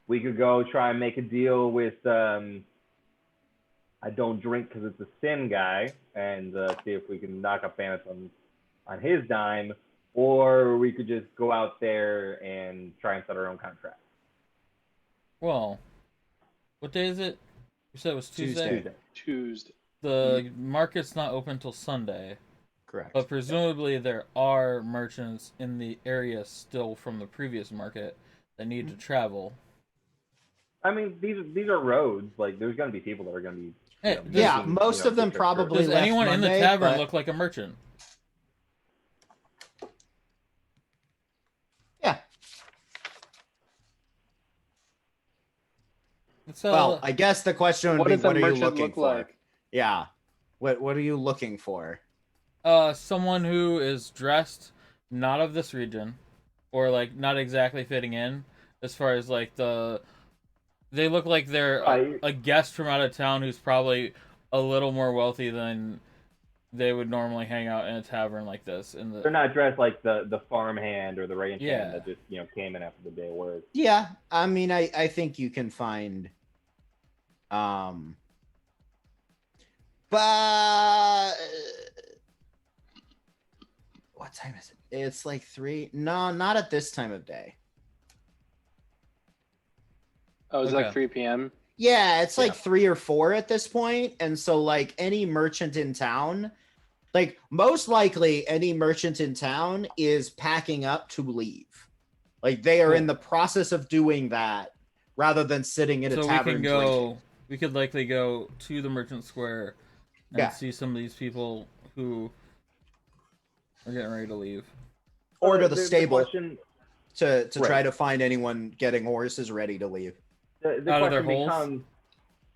We could go try and make a deal with I don't drink because it's a sin guy, and see if we can knock up Thanos on his dime, or we could just go out there and try and set our own contract. Well, what day is it? You said it was Tuesday? Tuesday. The market's not open till Sunday. Correct. But presumably there are merchants in the area still from the previous market that need to travel. I mean, these are roads. Like, there's going to be people that are going to be. Hey, yeah, most of them probably does left anyone Monday, in the tavern but... look like a merchant? Yeah. Well, I guess the question would be, what are you looking for? Like? Yeah. What are you looking for? Someone who is dressed not of this region, or like not exactly fitting in, as far as like they look like they're a guest from out of town who's probably a little more wealthy than they would normally hang out in a tavern like this. They're not dressed like the farmhand or the ranch hand that just came in after the day of work. Yeah, I mean, I think you can find, but what time is it? It's like 3. No, not at this time of day. Oh, it's like 3 p.m. Yeah, it's like 3 or 4 at this point, and so like any merchant in town, like most likely any merchant in town is packing up to leave. Like they are in the process of doing that rather than sitting in a tavern drinking. We could likely go to the merchant square and see some of these people who are getting ready to leave. Or to the stable to try to find anyone getting horses ready to leave. Out of their holes?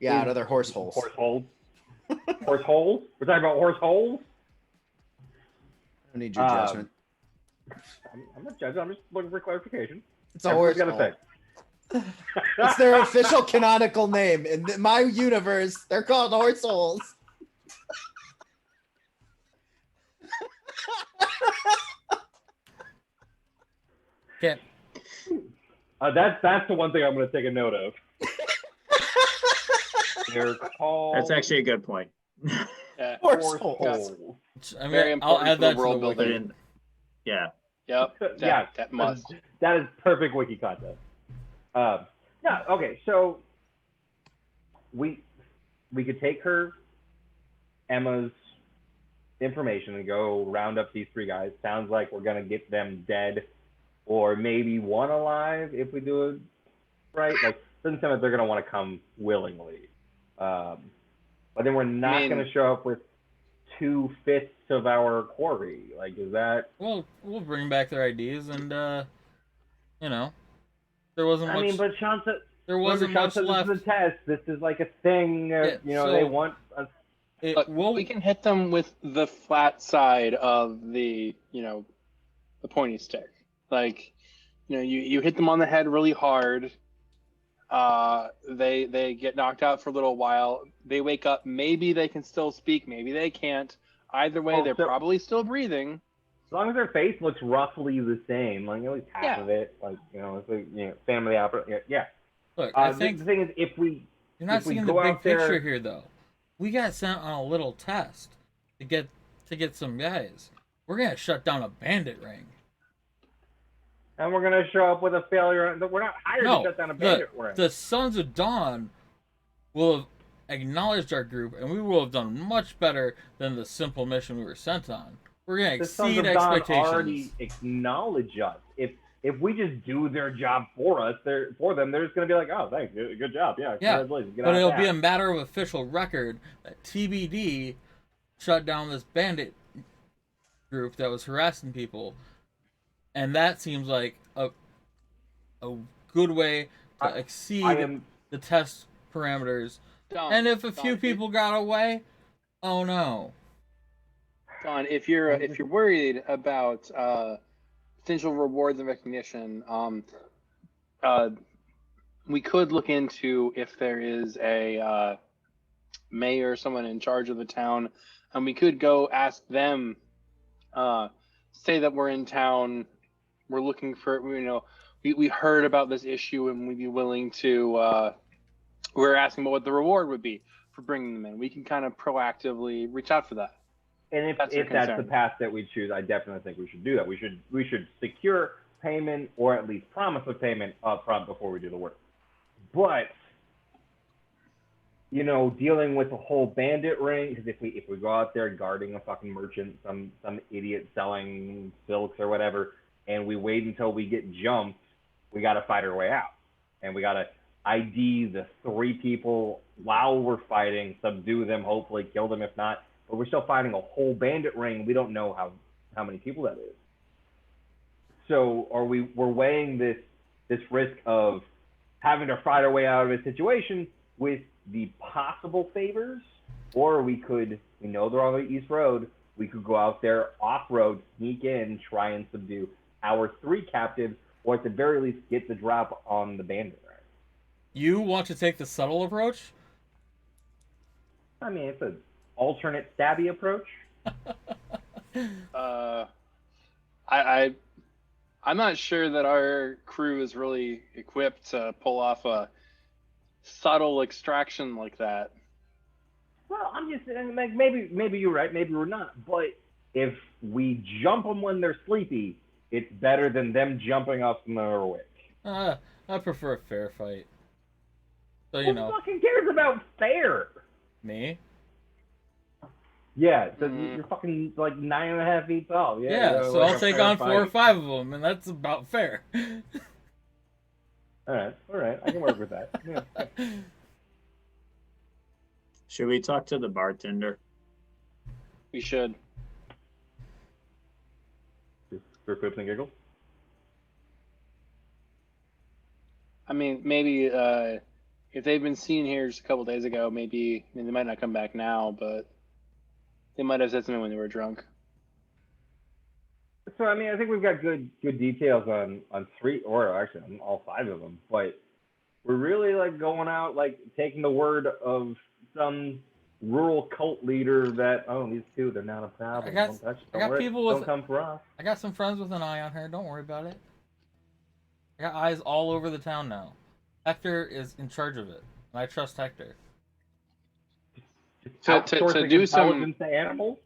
Out of their horse holes. Horse holes? Horse holes? We're talking about horse holes? I don't need your judgment. I'm not judging. I'm just looking for clarification. It's a horse hole. It's their official canonical name. In my universe, they're called horse holes. Okay. That's the one thing I'm going to take a note of. They're called... That's actually a good point. Horse holes. I mean, I'll add that to the building. Yeah. Yep. That must. That is perfect wiki content. Okay. So we could take Emma's information and go round up these 3 guys. Sounds like we're gonna get them dead, or maybe one alive if we do it right. Like, doesn't sound like they're gonna want to come willingly. But then we're not gonna show up with 2/5 of our quarry. Like, is that? Well, we'll bring back their IDs, and there wasn't much. I mean, but Sean said there wasn't much left. This is a test. This is like a thing. They want us. We can hit them with the flat side of the pointy stick. Like, you hit them on the head really hard. They get knocked out for a little while. They wake up. Maybe they can still speak. Maybe they can't. Either way, they're probably still breathing. As long as their face looks roughly the same, like at least half of it, like it's like Phantom of the Opera. Yeah. Look, I think the thing is, if we you're not seeing the big picture here, though. We got sent on a little test to get some guys. We're gonna shut down a bandit ring. And we're going to show up with a failure. We're not hired to shut down a bandit ring. The Sons of Dawn will have acknowledged our group, and we will have done much better than the simple mission we were sent on. We're going to exceed expectations. The Sons of Dawn already acknowledge us. If we just do their job for them, they're just going to be like, oh, thanks, good job. Yeah, congratulations. But it'll be a matter of official record that TBD shut down this bandit group that was harassing people. And that seems like a good way to exceed the test parameters. And if a few people got away, oh no. Don, if you're worried about potential rewards and recognition, we could look into if there is a mayor, someone in charge of the town, and we could go ask them. Say that we're in town. We're looking for, we heard about this issue and we'd be willing to, we're asking about what the reward would be for bringing them in. We can kind of proactively reach out for that. And if that's the path that we choose, I definitely think we should do that. We should secure payment, or at least promise of payment up front before we do the work. But dealing with a whole bandit ring. Because if we go out there guarding a fucking merchant, some idiot selling silks or whatever, and we wait until we get jumped, we got to fight our way out, and we got to ID the 3 people while we're fighting, subdue them, hopefully kill them if not. But we're still fighting a whole bandit ring. We don't know how many people that is. So we're weighing this risk of having to fight our way out of a situation with the possible favors, or we know they're on the East Road, we could go out there off-road, sneak in, try and subdue our 3 captives, or at the very least get the drop on the bandit. You want to take the subtle approach? I mean, it's an alternate stabby approach. I'm not sure that our crew is really equipped to pull off a subtle extraction like that. Well, I'm just saying, like, maybe you're right, maybe we're not. But if we jump them when they're sleepy, it's better than them jumping us when they're awake. I prefer a fair fight. So Who fucking cares about fair? Me? Yeah, so you're fucking like 9.5 feet tall. Yeah, so I'll take on 4 or 5 of them, and that's about fair. All right, I can work with that. Yeah. Should we talk to the bartender? We should. Just for quips and giggles? I mean, maybe if they've been seen here just a couple days ago, they might not come back now, but they might have said something when they were drunk. So, I mean, I think we've got good details on 3, or actually on all 5 of them, but we're really like going out, like taking the word of some rural cult leader that, these 2, they're not a problem. Don't come for us. I got some friends with an eye on her. Don't worry about it. I got eyes all over the town now. Hector is in charge of it, and I trust Hector. To do some animals?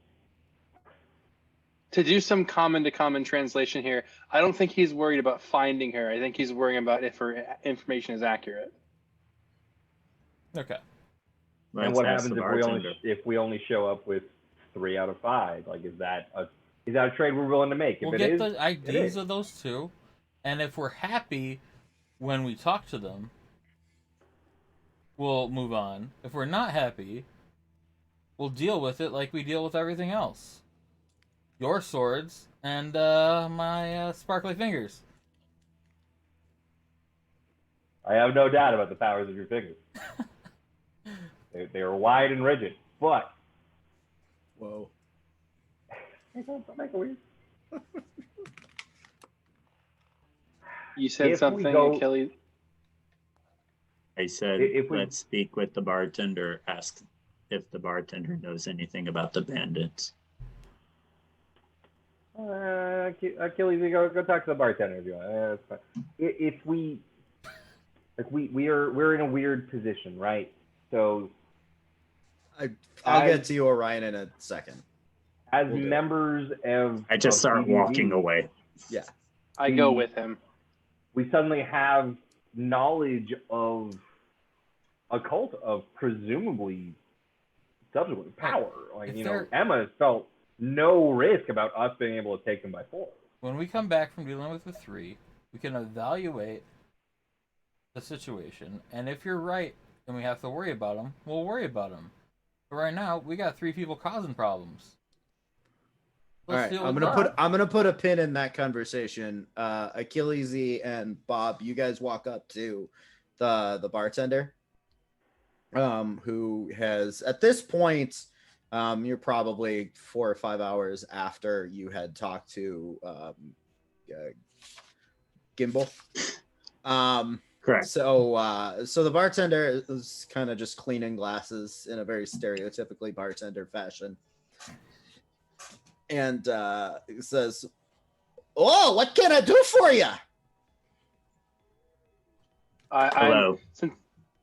To do some common translation here, I don't think he's worried about finding her. I think he's worrying about if her information is accurate. Okay. And what happens if we only show up with 3 out of 5? Like, is that a trade we're willing to make? We'll get the IDs of those 2, and if we're happy when we talk to them, we'll move on. If we're not happy, we'll deal with it like we deal with everything else. Your swords and my sparkly fingers. I have no doubt about the powers of your fingers. they are wide and rigid, but... Whoa. Don't make it weird. You said something, Achilles. I said, let's speak with the bartender, ask if the bartender knows anything about the bandits. Achilles, go talk to the bartender if you want. That's fine. If we're in a weird position, right? So I'll get to you, Orion, in a second. As members of, I just start walking away. Yeah, I go with him. We suddenly have knowledge of a cult of presumably subsequent power. Like, Emma felt no risk about us being able to take them by force. When we come back from dealing with the 3, we can evaluate the situation, and if you're right and we have to worry about them, we'll worry about them. But right now, we got 3 people causing problems. All right, I'm gonna put a pin in that conversation. Achilles and Bob, you guys walk up to the bartender, who has at this point, you're probably 4 or 5 hours after you had talked to Gimbal. Correct. So the bartender is kind of just cleaning glasses in a very stereotypically bartender fashion. And he says, "Oh, what can I do for you?" Hello.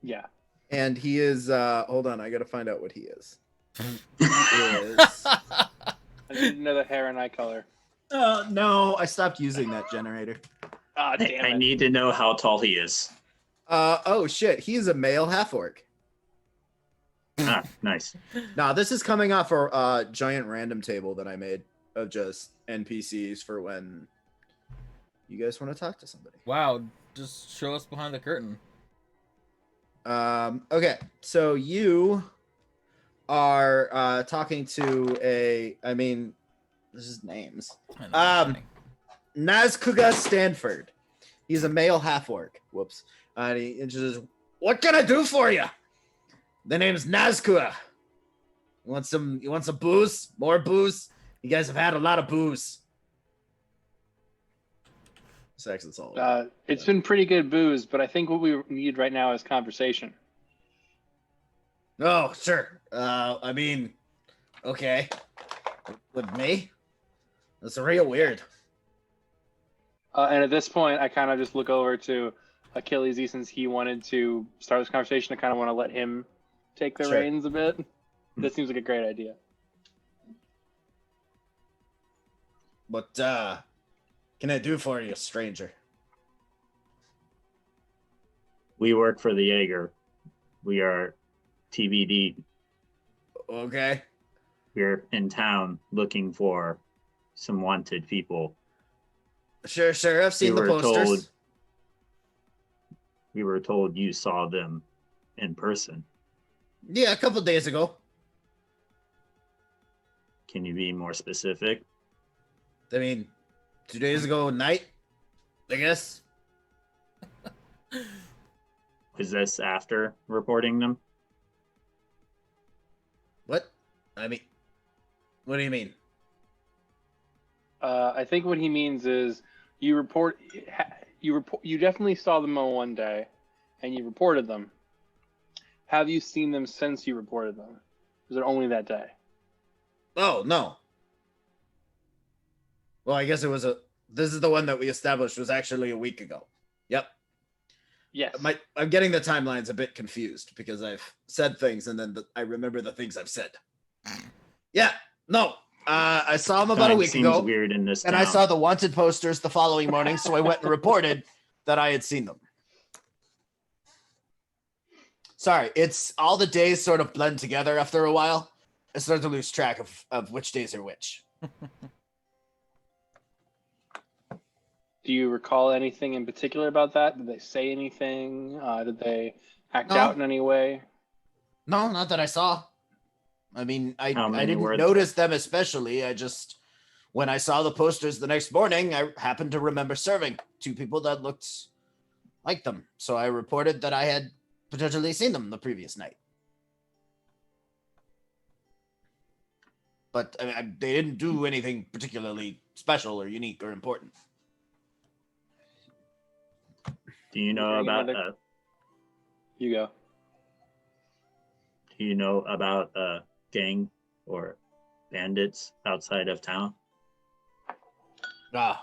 Yeah. And he is, hold on, I got to find out what he is. He is... I need to know the hair and eye color. No, I stopped using that generator. Oh, damn it. I need to know how tall he is. Oh shit, he's a male half-orc. Ah, nice. No, this is coming off a giant random table that I made of just NPCs for when you guys want to talk to somebody. Wow, just show us behind the curtain. Okay, so you are talking to this is names. I know, I'm kidding. Nazkuga Stanford. He's a male half-orc. Whoops. And he introduces, what can I do for you? The name's Nazkuga. You want some booze? More booze? You guys have had a lot of booze. Sex and salt. It's been pretty good booze, but I think what we need right now is conversation. Oh, sure. Okay. With me? That's real weird. And at this point, I kind of just look over to Achilles, since he wanted to start this conversation. I kind of want to let him take the Sure. reins a bit. This seems like a great idea. What can I do for you, stranger? We work for the Jaeger. We are TBD. Okay. We're in town looking for some wanted people. Sure. I've seen the posters. We were told you saw them in person. Yeah, a couple days ago. Can you be more specific? 2 days ago night, I guess. Was this after reporting them? What? What do you mean? I think what he means is you definitely saw them on one day, and you reported them. Have you seen them since you reported them? Was it only that day? Oh, no. Well, I guess this is the one that we established was actually a week ago. Yep. Yes. I'm getting the timelines a bit confused because I've said things and then I remember the things I've said. Yeah, no. I saw him about a week ago. Seems weird in this and town. I saw the wanted posters the following morning, so I went and reported that I had seen them. Sorry, it's all the days sort of blend together after a while. I start to lose track of which days are which. Do you recall anything in particular about that? Did they say anything? Did they act No. out in any way? No, not that I saw. I How many didn't were notice them especially. When I saw the posters the next morning, I happened to remember serving 2 people that looked like them. So I reported that I had potentially seen them the previous night. But they didn't do anything particularly special or unique or important. Do you know about You go. Do you know about a gang or bandits outside of town? I'd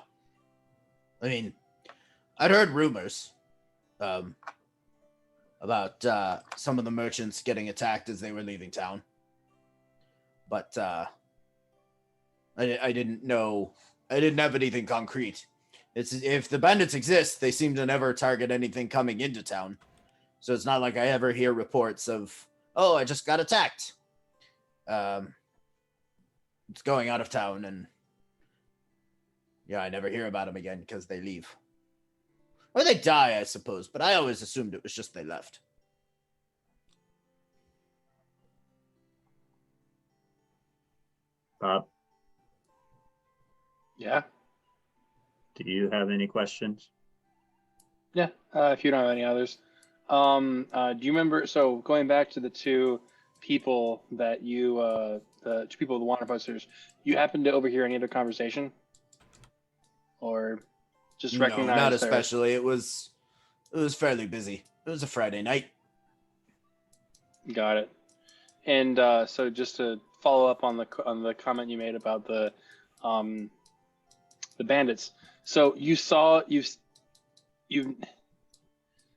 heard rumors about some of the merchants getting attacked as they were leaving town. But I didn't know. I didn't have anything concrete. If the bandits exist, they seem to never target anything coming into town. So it's not like I ever hear reports of, oh, I just got attacked. It's going out of town, and yeah, I never hear about them again because they leave. Or they die, I suppose, but I always assumed it was just they left. Bob, Yeah. do you have any questions? Yeah. If you don't have any others. Do you remember? So going back to the 2 people that the 2 people with the water posters, you happened to overhear any other conversation, or just recognize? No, not especially. It was fairly busy. It was a Friday night. Got it. And so just to follow up on the comment you made about the bandits. So you saw you.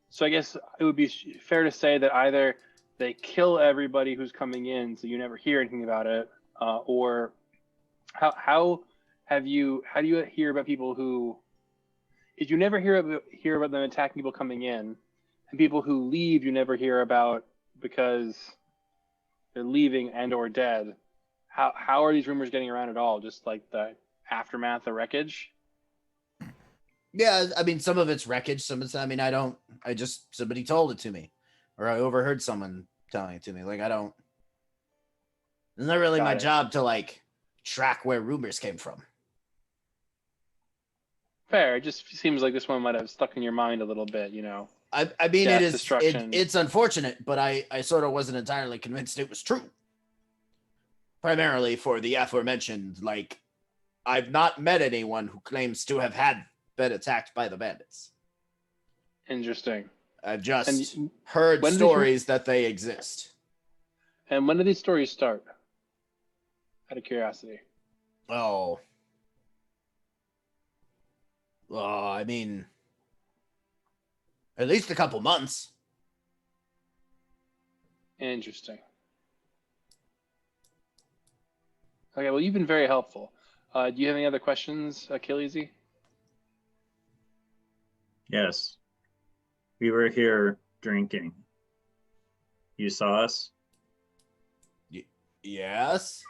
So I guess it would be fair to say that either they kill everybody who's coming in, so you never hear anything about it, or how do you hear about people who? If you never hear about them attacking people coming in, and people who leave, you never hear about because they're leaving and or dead. How are these rumors getting around at all? Just like the aftermath, the wreckage? Yeah, I mean, some of it's wreckage. Some of it's, I mean, somebody told it to me, or I overheard someone telling it to me. Like, it's not really my job to like track where rumors came from. Fair. It just seems like this one might have stuck in your mind a little bit, you know. I mean, Death, it is, destruction. it's unfortunate, but I sort of wasn't entirely convinced it was true. Primarily for the aforementioned, like, I've not met anyone who claims to have been attacked by the bandits. Interesting. I've just heard stories that they exist. And when do these stories start? Out of curiosity. Oh, I mean, at least a couple months. Interesting. Okay, well, you've been very helpful. Do you have any other questions, Achilles? Yes. We were here drinking. You saw us? Yes.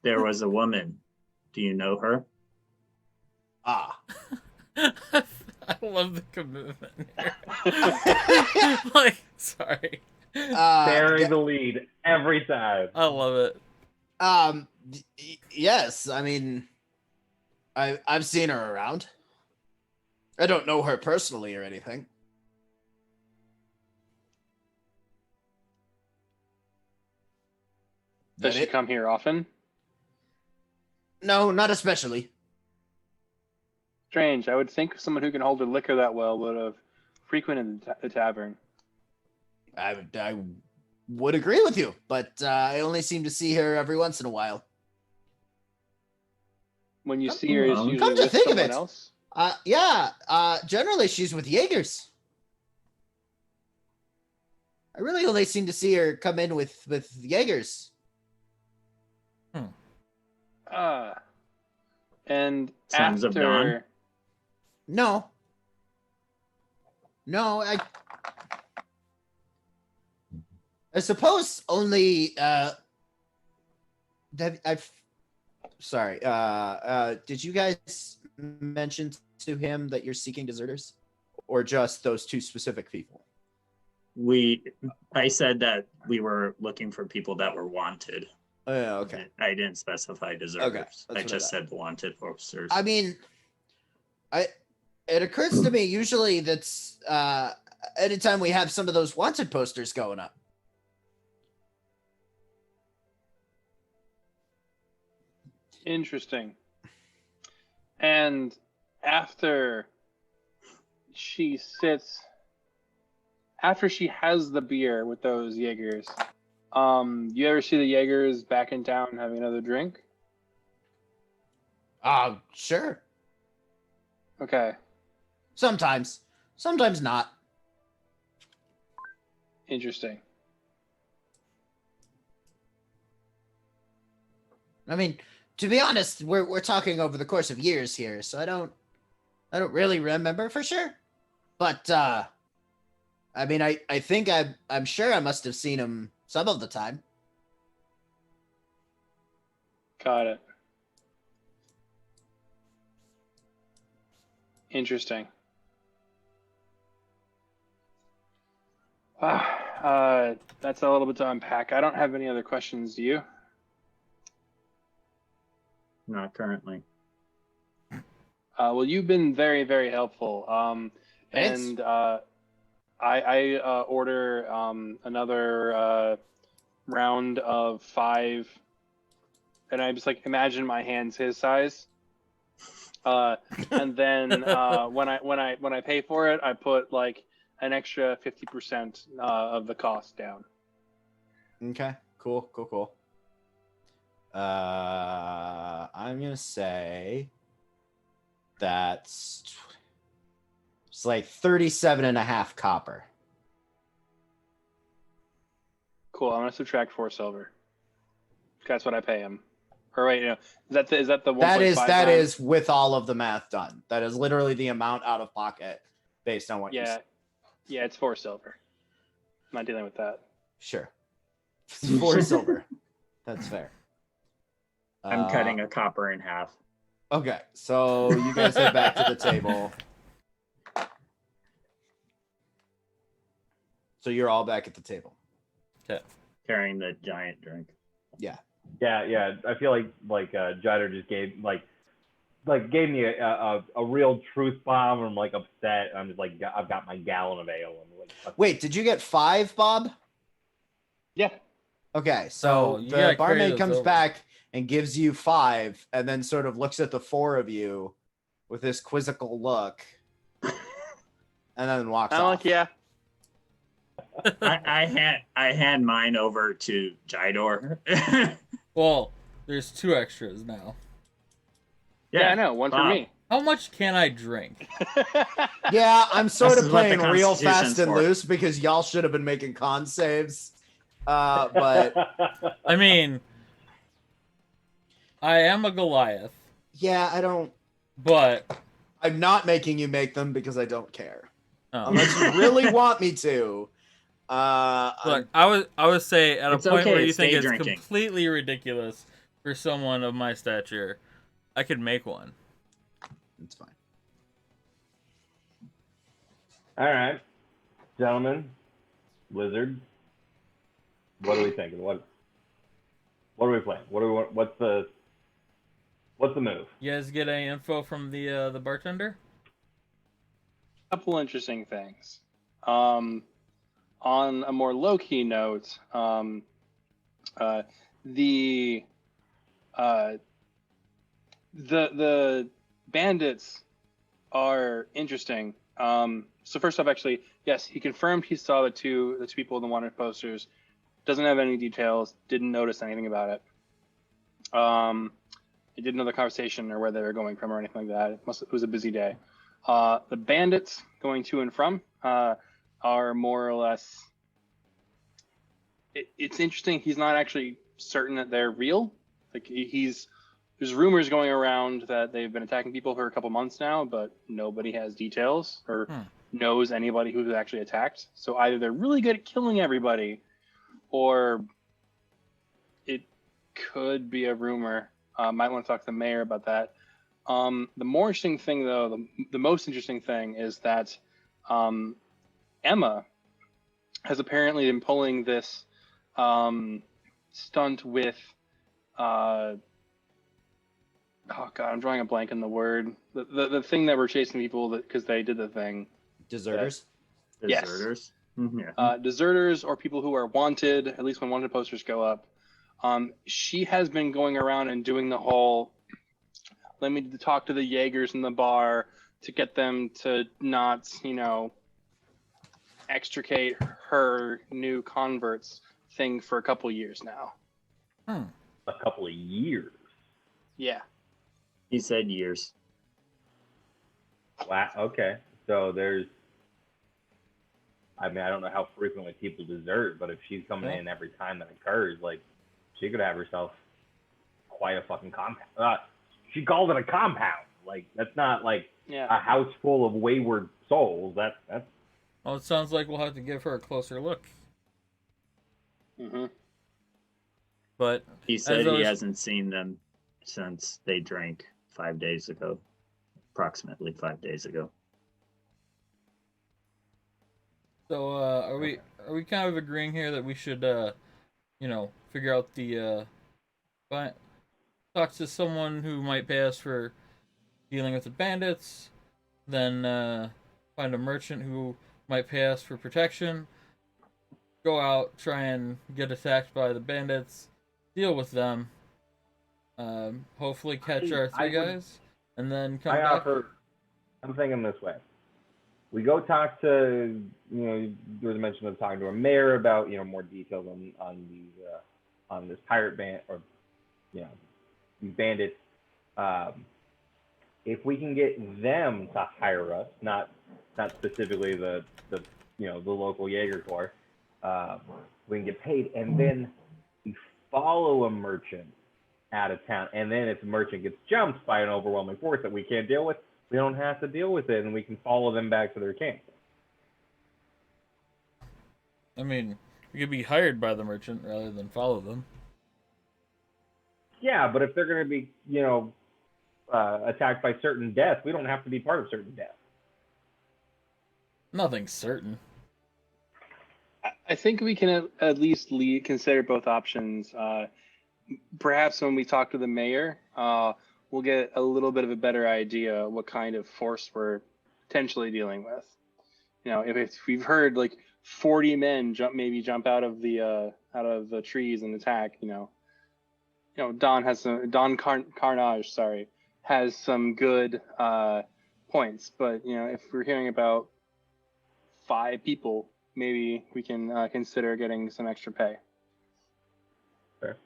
There was a woman. Do you know her? Ah. I love the commitment here. Like, sorry. Bury the lead every time. I love it. Yes. I mean, I've seen her around. I don't know her personally or anything. Does she come here often? No, not especially. Strange. I would think someone who can hold her liquor that well would have frequented the tavern. I would agree with you, but I only seem to see her every once in a while. When you see her, is usually come to with think of someone it, else? Generally she's with Jaegers. I really only seem to see her come in with Jaegers. And Sons of Dawn? No, I suppose only sorry. Did you guys mention to him that you're seeking deserters, or just those two specific people? I said that we were looking for people that were wanted. Oh, yeah, okay. I didn't specify deserters. Okay, I just said wanted posters. I mean, it occurs to me usually that's anytime we have some of those wanted posters going up. Interesting. And after she has the beer with those Jaegers, you ever see the Jaegers back in town having another drink? Sure. Okay. Sometimes not. Interesting. I mean, to be honest, we're talking over the course of years here, so I don't really remember for sure. But I mean, I think I'm sure I must have seen him some of the time. Got it. Interesting. That's a little bit to unpack. I don't have any other questions. Do you? Not currently. Well, you've been very, very helpful. Thanks. And I order another round of 5, and I just like imagine my hands his size. And then when I pay for it, I put like an extra 50% of the cost down. Okay. Cool. I'm gonna say it's like 37.5 copper. Cool. I'm gonna subtract 4 silver. That's what I pay him. Or wait, is that the 1.5? That is with all of the math done. That is literally the amount out of pocket based on what you said. Yeah, it's 4 silver. I'm not dealing with that. Sure. 4 silver. That's fair. I'm cutting a copper in half. Okay, so you guys head back to the table. So you're all back at the table. Okay. Carrying the giant drink. Yeah. Yeah. I feel like Jider just gave gave me a real truth bomb. I'm like upset. I'm just like, I've got my gallon of ale. I'm like, Wait, did you get 5, Bob? Yeah. Okay, so Oh, you the gotta carry barmaid those comes over. back and gives you 5, and then sort of looks at the 4 of you with this quizzical look, and then walks I'm off. like, yeah. I hand mine over to Jider. Well, there's 2 extras now. Yeah, I know. One for Bob. me. How much can I drink? Yeah, I'm sort This of is what the playing real Constitution's fast and for. loose because y'all should have been making con saves. But I mean, I am a Goliath, yeah, but I'm not making you make them because I don't care. oh. Unless you really want me to. Look, I would say at a It's point okay where to you think stay it's drinking. completely ridiculous for someone of my stature, I could make one. It's fine. all right, gentlemen, wizard. What are we thinking? What are we playing? What do we want? What's the move? You guys get any info from the bartender? Couple interesting things. On a more low-key note, the bandits are interesting. So first off, actually, yes, he confirmed he saw the two people in the wanted posters. Doesn't have any details. Didn't notice anything about it. He didn't know the conversation or where they were going from or anything like that. It was a busy day. The bandits going to and from are more or less. It's interesting. He's not actually certain that they're real. Like there's rumors going around that they've been attacking people for a couple months now, but nobody has details or knows anybody who's actually attacked. So either they're really good at killing everybody, or it could be a rumor. Might want to talk to the mayor about that. The more interesting thing, though, the most interesting thing is that Emma has apparently been pulling this stunt with oh god, I'm drawing a blank on the word. The thing that we're chasing people because they did the thing. Deserters? Yes. Deserters. Yeah. Deserters or people who are wanted, at least when wanted posters go up. She has been going around and doing the whole, let me talk to the Jaegers in the bar to get them to not, extricate her new converts thing for a couple years now. A couple of years. Yeah. He said years. Wow. Okay. So I don't know how frequently people desert, but if she's coming in every time that occurs, like, she could have herself quite a fucking compound. She called it a compound. Like, that's not like a house full of wayward souls. That's. Well, it sounds like we'll have to give her a closer look. Mm-hmm. But He said he hasn't seen them since they drank 5 days ago, approximately 5 days ago. So are we kind of agreeing here that we should figure out talk to someone who might pay us for dealing with the bandits, then find a merchant who might pay us for protection, go out, try and get attacked by the bandits, deal with them, hopefully catch our 3 guys, and then come back. I'm thinking this way. We go talk to, there was a mention of talking to a mayor about, more details on this pirate band or, these bandits. If we can get them to hire us, not specifically the local Jaeger Corps, we can get paid, and then we follow a merchant out of town, and then if the merchant gets jumped by an overwhelming force that we can't deal with, we don't have to deal with it, and we can follow them back to their camp. I mean, we could be hired by the merchant rather than follow them. Yeah, but if they're going to be, attacked by certain death, we don't have to be part of certain death. Nothing's certain. I think we can at least consider both options. Perhaps when we talk to the mayor, we'll get a little bit of a better idea what kind of force we're potentially dealing with. If we've heard like 40 men jump out of the trees and attack, Don has Karnage, sorry, has some good points. But if we're hearing about 5 people, maybe we can consider getting some extra pay. Fair.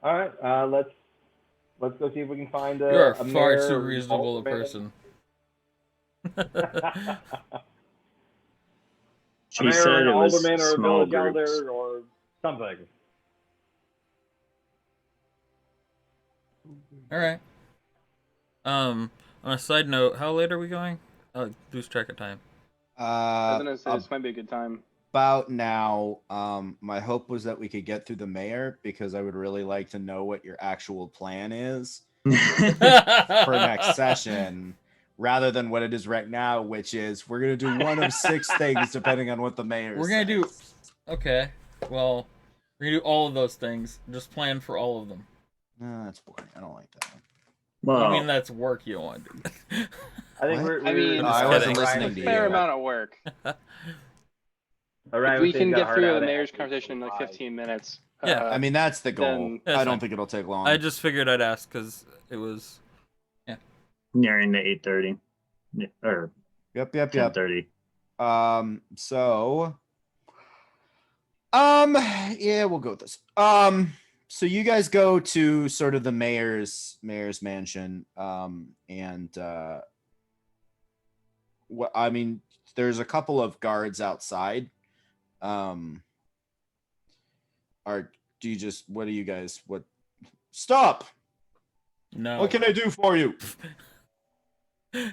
All right, let's go see if we can find a. You're a far mayor too reasonable a ultimate. person. She mayor, said an it was alderman, or a small village groups. elder, or something. All right. On a side note, how late are we going? I'll lose track of time. I was gonna say this might be a good time. About now. My hope was that we could get through the mayor because I would really like to know what your actual plan is for next session, rather than what it is right now, which is we're gonna do one of 6 things depending on what the mayor. We're gonna do. Okay. Well, we're gonna do all of those things. Just plan for all of them. No, that's boring. I don't like that one. Well, I mean, that's work you don't want to do. I think What? I wasn't listening to a fair you. amount of work. All right, If we can get through the mayor's conversation in like 15 minutes. Yeah, I mean, that's the goal. Then- That's I don't fine. think it'll take long. I just figured I'd ask because it was. nearing the 8:30 or Yep. 10:30. So. Yeah, we'll go with this. So you guys go to sort of the mayor's mansion. And what I mean, there's a couple of guards outside. Stop! No. What can I do for you? We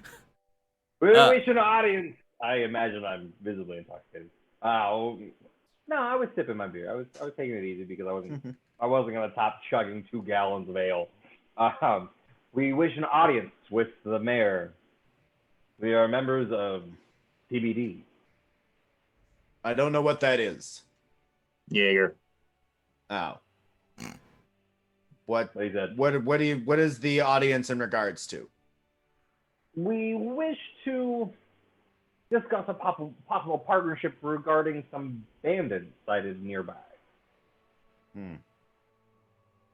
wish an audience. I imagine I'm visibly intoxicated. No, I was sipping my beer. I was taking it easy because I wasn't gonna top chugging 2 gallons of ale. We wish an audience with the mayor. We are members of TBD. I don't know what that is. Jaeger. Oh. What He said, what is the audience in regards to? we wish to discuss a possible partnership regarding some bandits sighted nearby.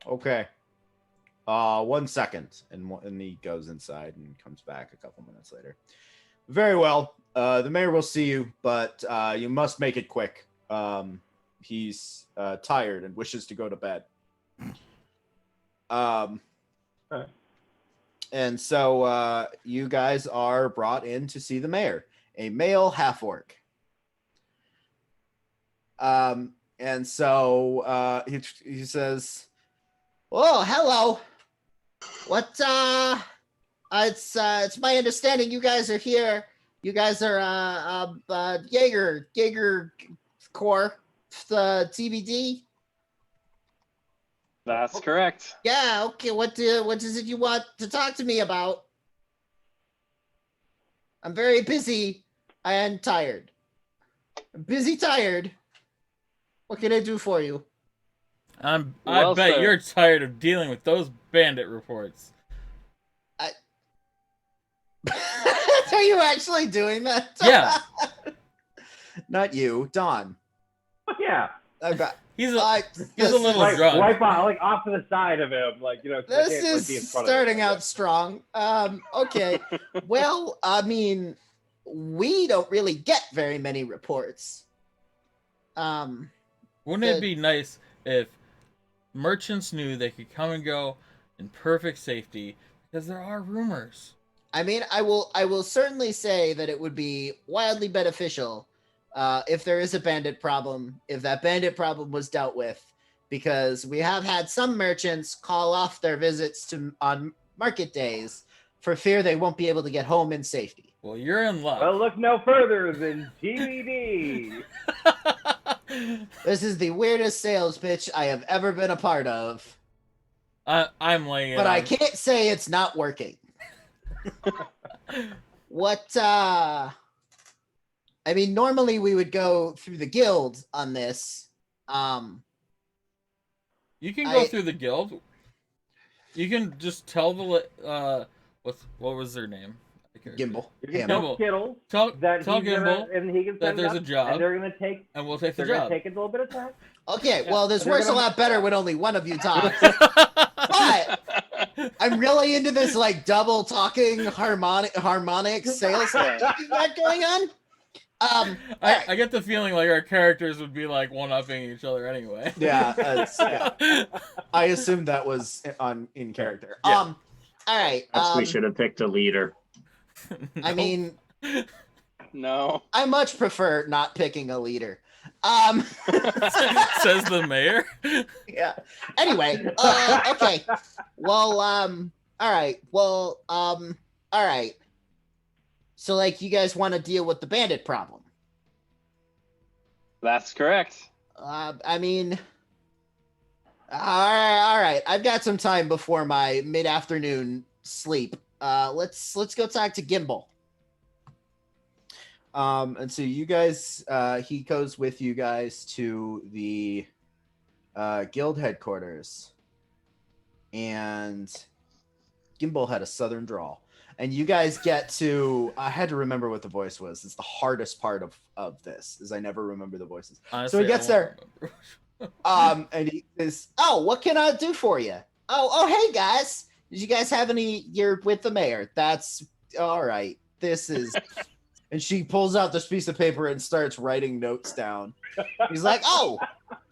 Okay. 1 second, and he goes inside and comes back a couple minutes later. Very well. The mayor will see you, but you must make it quick. He's tired and wishes to go to bed. And so you guys are brought in to see the mayor, a male half-orc. And so he says, "Oh, hello. What? It's my understanding you guys are here. You guys are Jaeger Corps, the TBD." That's correct. Yeah. Okay. What is it you want to talk to me about? I'm very busy and tired. I'm busy, tired. What can I do for you? I Well, bet sir. you're tired of dealing with those bandit reports. Are you actually doing that? Yeah. Not you, Don. Yeah. I've got. He's a little Like, drunk. wipe out, like off to the side of him, like, 'cause I This can't, like, be in is front of him. starting out strong. Okay. Well, I mean, we don't really get very many reports. Wouldn't it Good. be nice if merchants knew they could come and go in perfect safety? Because there are rumors. I mean, I will certainly say that it would be wildly beneficial if there is a bandit problem, if that bandit problem was dealt with, because we have had some merchants call off their visits on market days for fear they won't be able to get home in safety. Well, you're in luck. Well, look no further than TBD. This is the weirdest sales pitch I have ever been a part of. I'm laying it But on. I can't say it's not working. I mean, normally we would go through the guild on this. You can go through the guild. You can just tell the what was their name? Gimbal. You can Gimbal. tell Skittles Tell that Gimbal and he can that send there's up, a job, and they're gonna take. and we'll take the They're job. gonna take a little bit of time. Okay, well, this They're works a gonna- lot better when only one of you talks. But I'm really into this like double talking harmonic sales thing you got going on. I get the feeling like our characters would be like one-upping each other anyway. Yeah, I assumed that was in character. Yeah. All right. We should have picked a leader. I mean, No. I much prefer not picking a leader. Says the mayor. Yeah. Anyway, okay. Well, all right. Well, all right. So, like, you guys want to deal with the bandit problem? That's correct. I mean, all right. I've got some time before my mid-afternoon sleep. Let's go talk to Gimbal. And so you guys, he goes with you guys to the guild headquarters, and Gimbal had a southern drawl, and you guys get to. I had to remember what the voice was. It's the hardest part of this, is I never remember the voices. Honestly, So he gets there. And he says, "Oh, what can I do for you? Oh, hey guys, did you guys have any? You're with the mayor. That's all right. This is." And she pulls out this piece of paper and starts writing notes down. He's like, "Oh,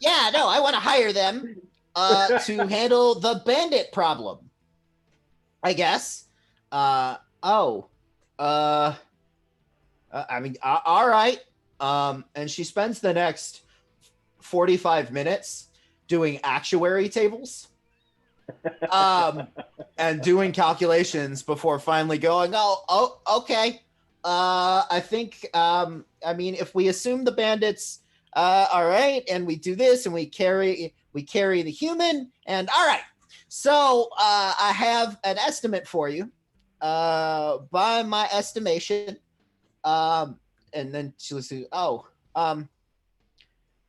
yeah, no, I want to hire them to handle the bandit problem, I guess." I mean, all right. And she spends the next 45 minutes doing actuary tables and doing calculations before finally going, oh, okay. I think, I mean, if we assume the bandits, all right, and we do this and we carry the human, and all right. So I have an estimate for you. By my estimation, and then she looks at, oh,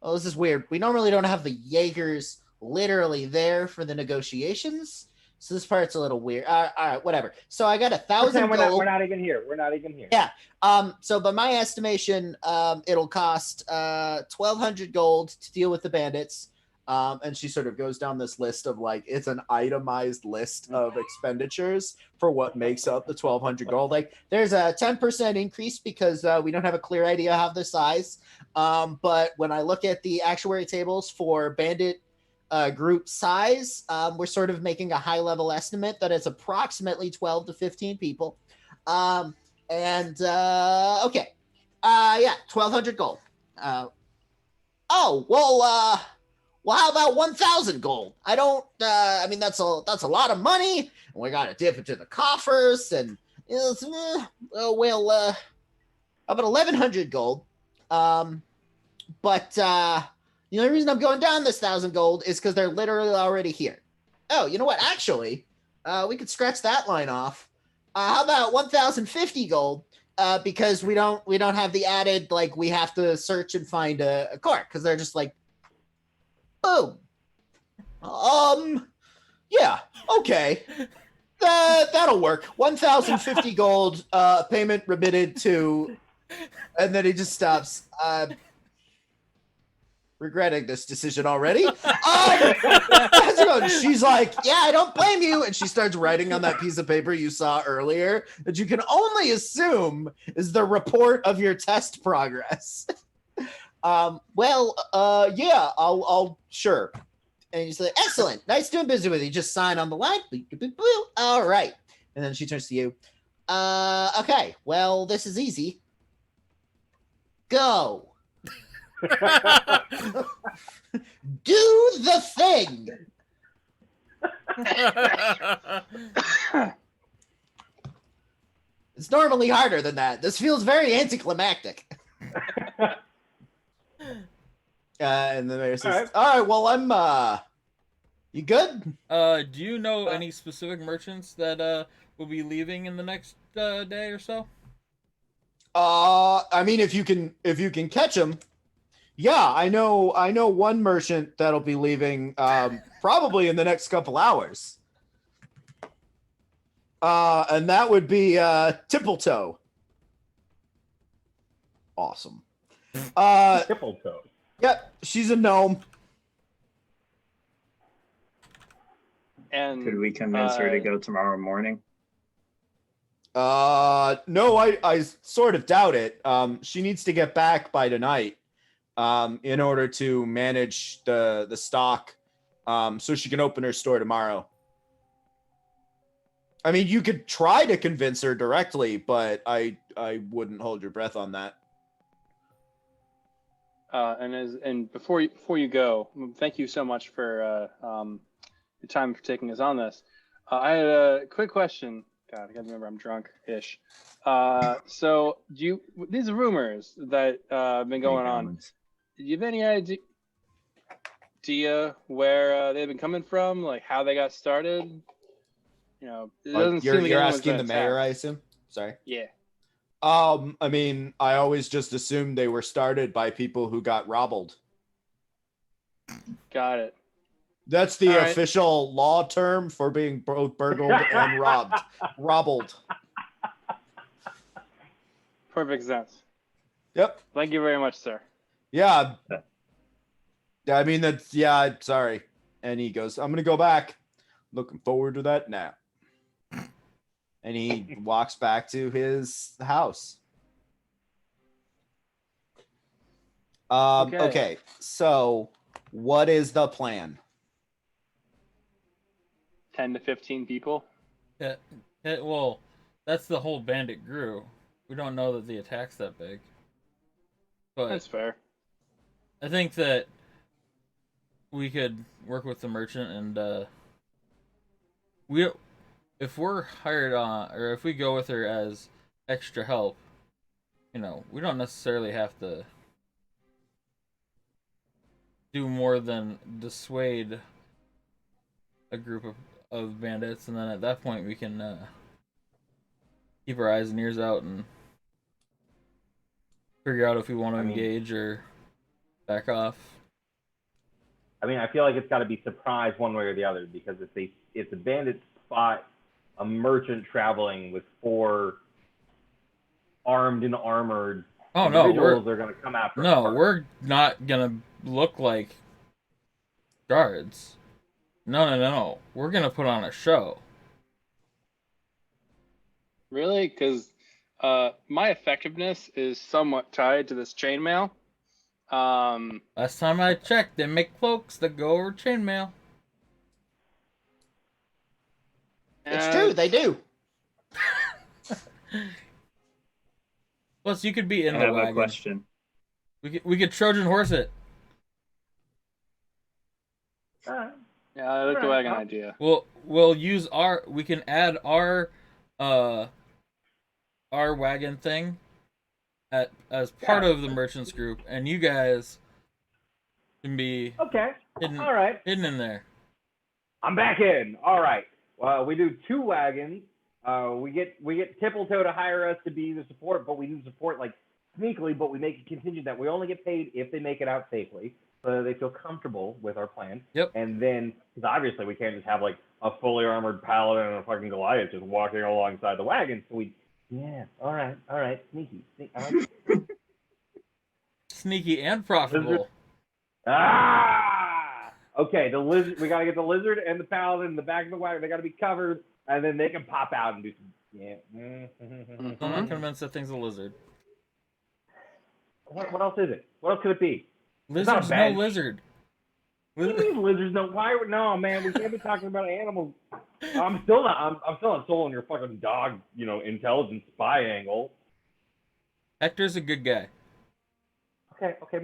this is weird. We normally don't have the Jaegers literally there for the negotiations. So this part's a little weird. All right, whatever. So I got 1,000 gold. We're not even here. We're not even here. Yeah. So by my estimation, it'll cost 1,200 gold to deal with the bandits. And she sort of goes down this list of like, it's an itemized list of expenditures for what makes up the 1,200 gold. Like there's a 10% increase because we don't have a clear idea of the size. But when I look at the actuary tables for bandit group size, we're sort of making a high level estimate that it's approximately 12 to 15 people. Okay. Yeah, 1,200 gold. Well, how about 1,000 gold? I mean, that's a lot of money. And we got to dip into the coffers, and how about 1,100 gold? But the only reason I'm going down this 1,000 gold is because they're literally already here. Oh, you know what? Actually, we could scratch that line off. How about 1,050 gold? Because we don't have the added, like, we have to search and find a court, because they're just like, boom. Yeah, okay. That'll work. 1,050 gold, payment remitted to, and then he just stops. Regretting this decision already. She's like, yeah, I don't blame you. And she starts writing on that piece of paper you saw earlier that you can only assume is the report of your test progress. Yeah, I'll sure. And you say, excellent, nice doing business with you. Just sign on the line. All right. And then she turns to you. Okay, well, this is easy. Go. Do the thing. It's normally harder than that. This feels very anticlimactic. And the mayor says, All right. "All right, well, I'm you good?" Do you know any specific merchants that will be leaving in the next day or so? I mean, if you can catch them, yeah, I know one merchant that'll be leaving probably in the next couple hours. And that would be Tippletoe. Awesome. Tippletoe. Yep, she's a gnome. And Could we convince her to go tomorrow morning? No, I sort of doubt it. She needs to get back by tonight, in order to manage the stock, so she can open her store tomorrow. I mean, you could try to convince her directly, but I wouldn't hold your breath on that. And before you go, thank you so much for your time for taking us on this. I had a quick question. God, I gotta remember I'm drunk-ish. So these rumors that have been going on, do you have any idea where they've been coming from? Like how they got started? You know, it doesn't seem like You're anyone's asking been the mayor, I attacked. assume. Sorry. Yeah. I mean, I always just assumed they were started by people who got robbled. Got it. That's the All right. official law term for being both burgled and robbed. Robbled. Perfect sense. Yep. Thank you very much, sir. Yeah. I mean, sorry. And he goes, I'm going to go back. Looking forward to that now. And he walks back to his house. Okay. So what is the plan? 10 to 15 people. Yeah. Well, that's the whole bandit crew. We don't know that the attack's that big. But That's fair. I think that we could work with the merchant and if we're hired on, or if we go with her as extra help, you know, we don't necessarily have to do more than dissuade a group of bandits, and then at that point we can keep our eyes and ears out and figure out if we want to engage or back off. I mean, I feel like it's got to be surprise one way or the other, because if the bandits spot a merchant traveling with 4 armed and armored individuals, they're going to come after. No, we're not gonna look like guards. No. We're gonna put on a show. Really? Because my effectiveness is somewhat tied to this chainmail. Last time I checked, they make cloaks that go over chainmail. It's true, they do. Plus, you could be in I the have wagon. a question. We could Trojan horse it. Yeah, I like the wagon idea. We'll use we can add our wagon thing as part of the merchants group, and you guys can be hidden in there. I'm back in. All right. Well, we do 2 wagons. We get Tippletoe to hire us to be the support, but we do support like sneakily, but we make it contingent that we only get paid if they make it out safely, so that they feel comfortable with our plan. Yep. And then, because obviously we can't just have like a fully armored Paladin and a fucking Goliath just walking alongside the wagon. So all right, sneaky. All right. Sneaky and profitable. Okay, the lizard. We gotta get the lizard and the Paladin in the back of the wagon. They gotta be covered, and then they can pop out and do some. I'm not convinced that thing's a lizard. What else is it? What else could it be? Lizard's no lizard. What do you mean lizards? No, man. We can't be talking about animals. I'm still not sold on your fucking dog, intelligence spy angle. Hector's a good guy. Okay,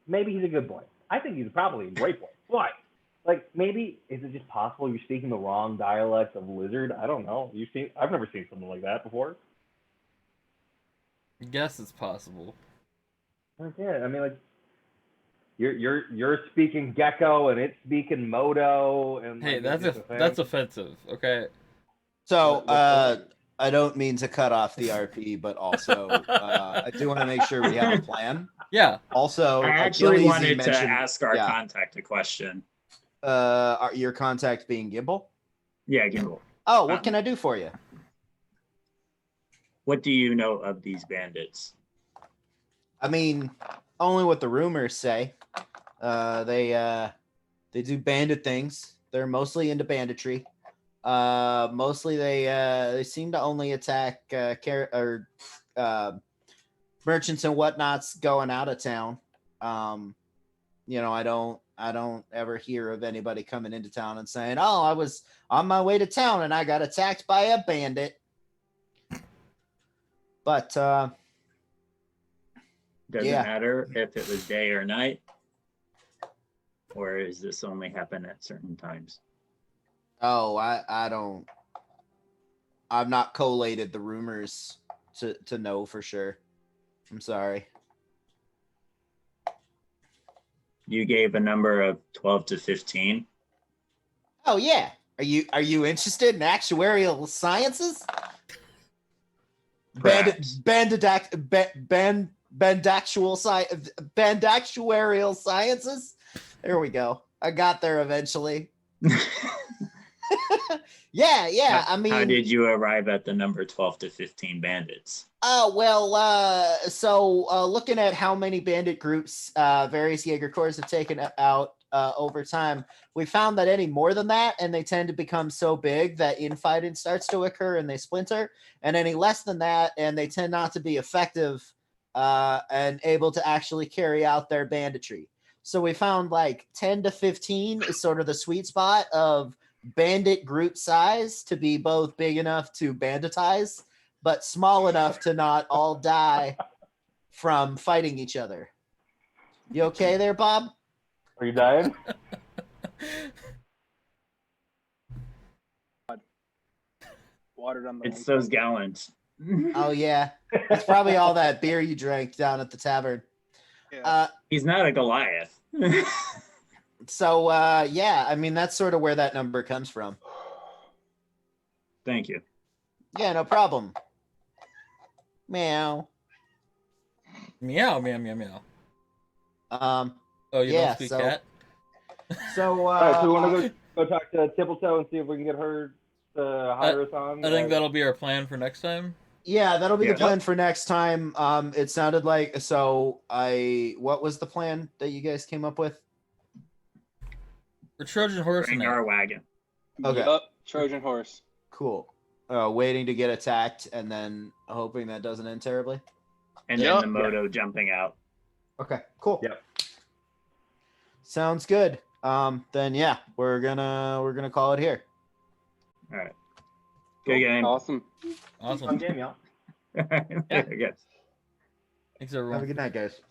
maybe he's a good boy. I think he's probably a great boy. Why? Like, maybe is it just possible you're speaking the wrong dialect of lizard? I don't know. I've never seen something like that before. I guess it's possible. Yeah, I mean, like, you're speaking Gecko and it's speaking Moto and Hey, like, that's offensive. Okay. So, What's I don't mean to cut off the RP, but also I do want to make sure we have a plan. Yeah. Also, I actually Achilles, wanted you to mentioned, ask our yeah, contact a question. your contact being Gimbal. Yeah, Gimbal. Oh, what can I do for you? What do you know of these bandits? I mean, only what the rumors say. They do bandit things. They're mostly into banditry. Mostly they seem to only attack merchants and whatnots going out of town. I don't ever hear of anybody coming into town and saying, "Oh, I was on my way to town and I got attacked by a bandit." But Doesn't yeah. matter if it was day or night, or is this only happen at certain times? Oh, I don't. I've not collated the rumors to know for sure. I'm sorry. You gave a number of 12 to 15. Oh yeah. Are you interested in actuarial sciences? Perhaps. Bandactuarial sciences. There we go. I got there eventually. Yeah. I mean, how did you arrive at the number 12 to 15 bandits? Oh, well, looking at how many bandit groups various Jaeger Corps have taken out over time, we found that any more than that, and they tend to become so big that infighting starts to occur and they splinter, and any less than that, and they tend not to be effective and able to actually carry out their banditry. So we found like 10 to 15 is sort of the sweet spot of bandit group size to be both big enough to banditize, but small enough to not all die from fighting each other. You okay there, Bob? Are you dying? Watered on the. It's those gallons. Oh yeah, it's probably all that beer you drank down at the tavern. Yeah. He's not a Goliath. So yeah, I mean that's sort of where that number comes from. Thank you. Yeah, no problem. Meow. Meow, meow, meow, meow. Oh, you Yeah, don't speak so- cat? So All right, so we want to go talk to Tippletoe and see if we can get her to hire us on. I think that'll be our plan for next time. yeah, that'll be Yeah. the plan for next time. It sounded like what was the plan that you guys came up with? We're Trojan horse Bring in our there. wagon. Okay. Yup, Trojan horse. Cool. Waiting to get attacked and then hoping that doesn't end terribly. And Yep. then the moto jumping out. Okay, cool. Yep. Sounds good. Then yeah, we're gonna call it here. All right. Good game. Awesome. Fun Awesome. game, y'all. There it goes. Thanks, Have everyone. a good night, guys.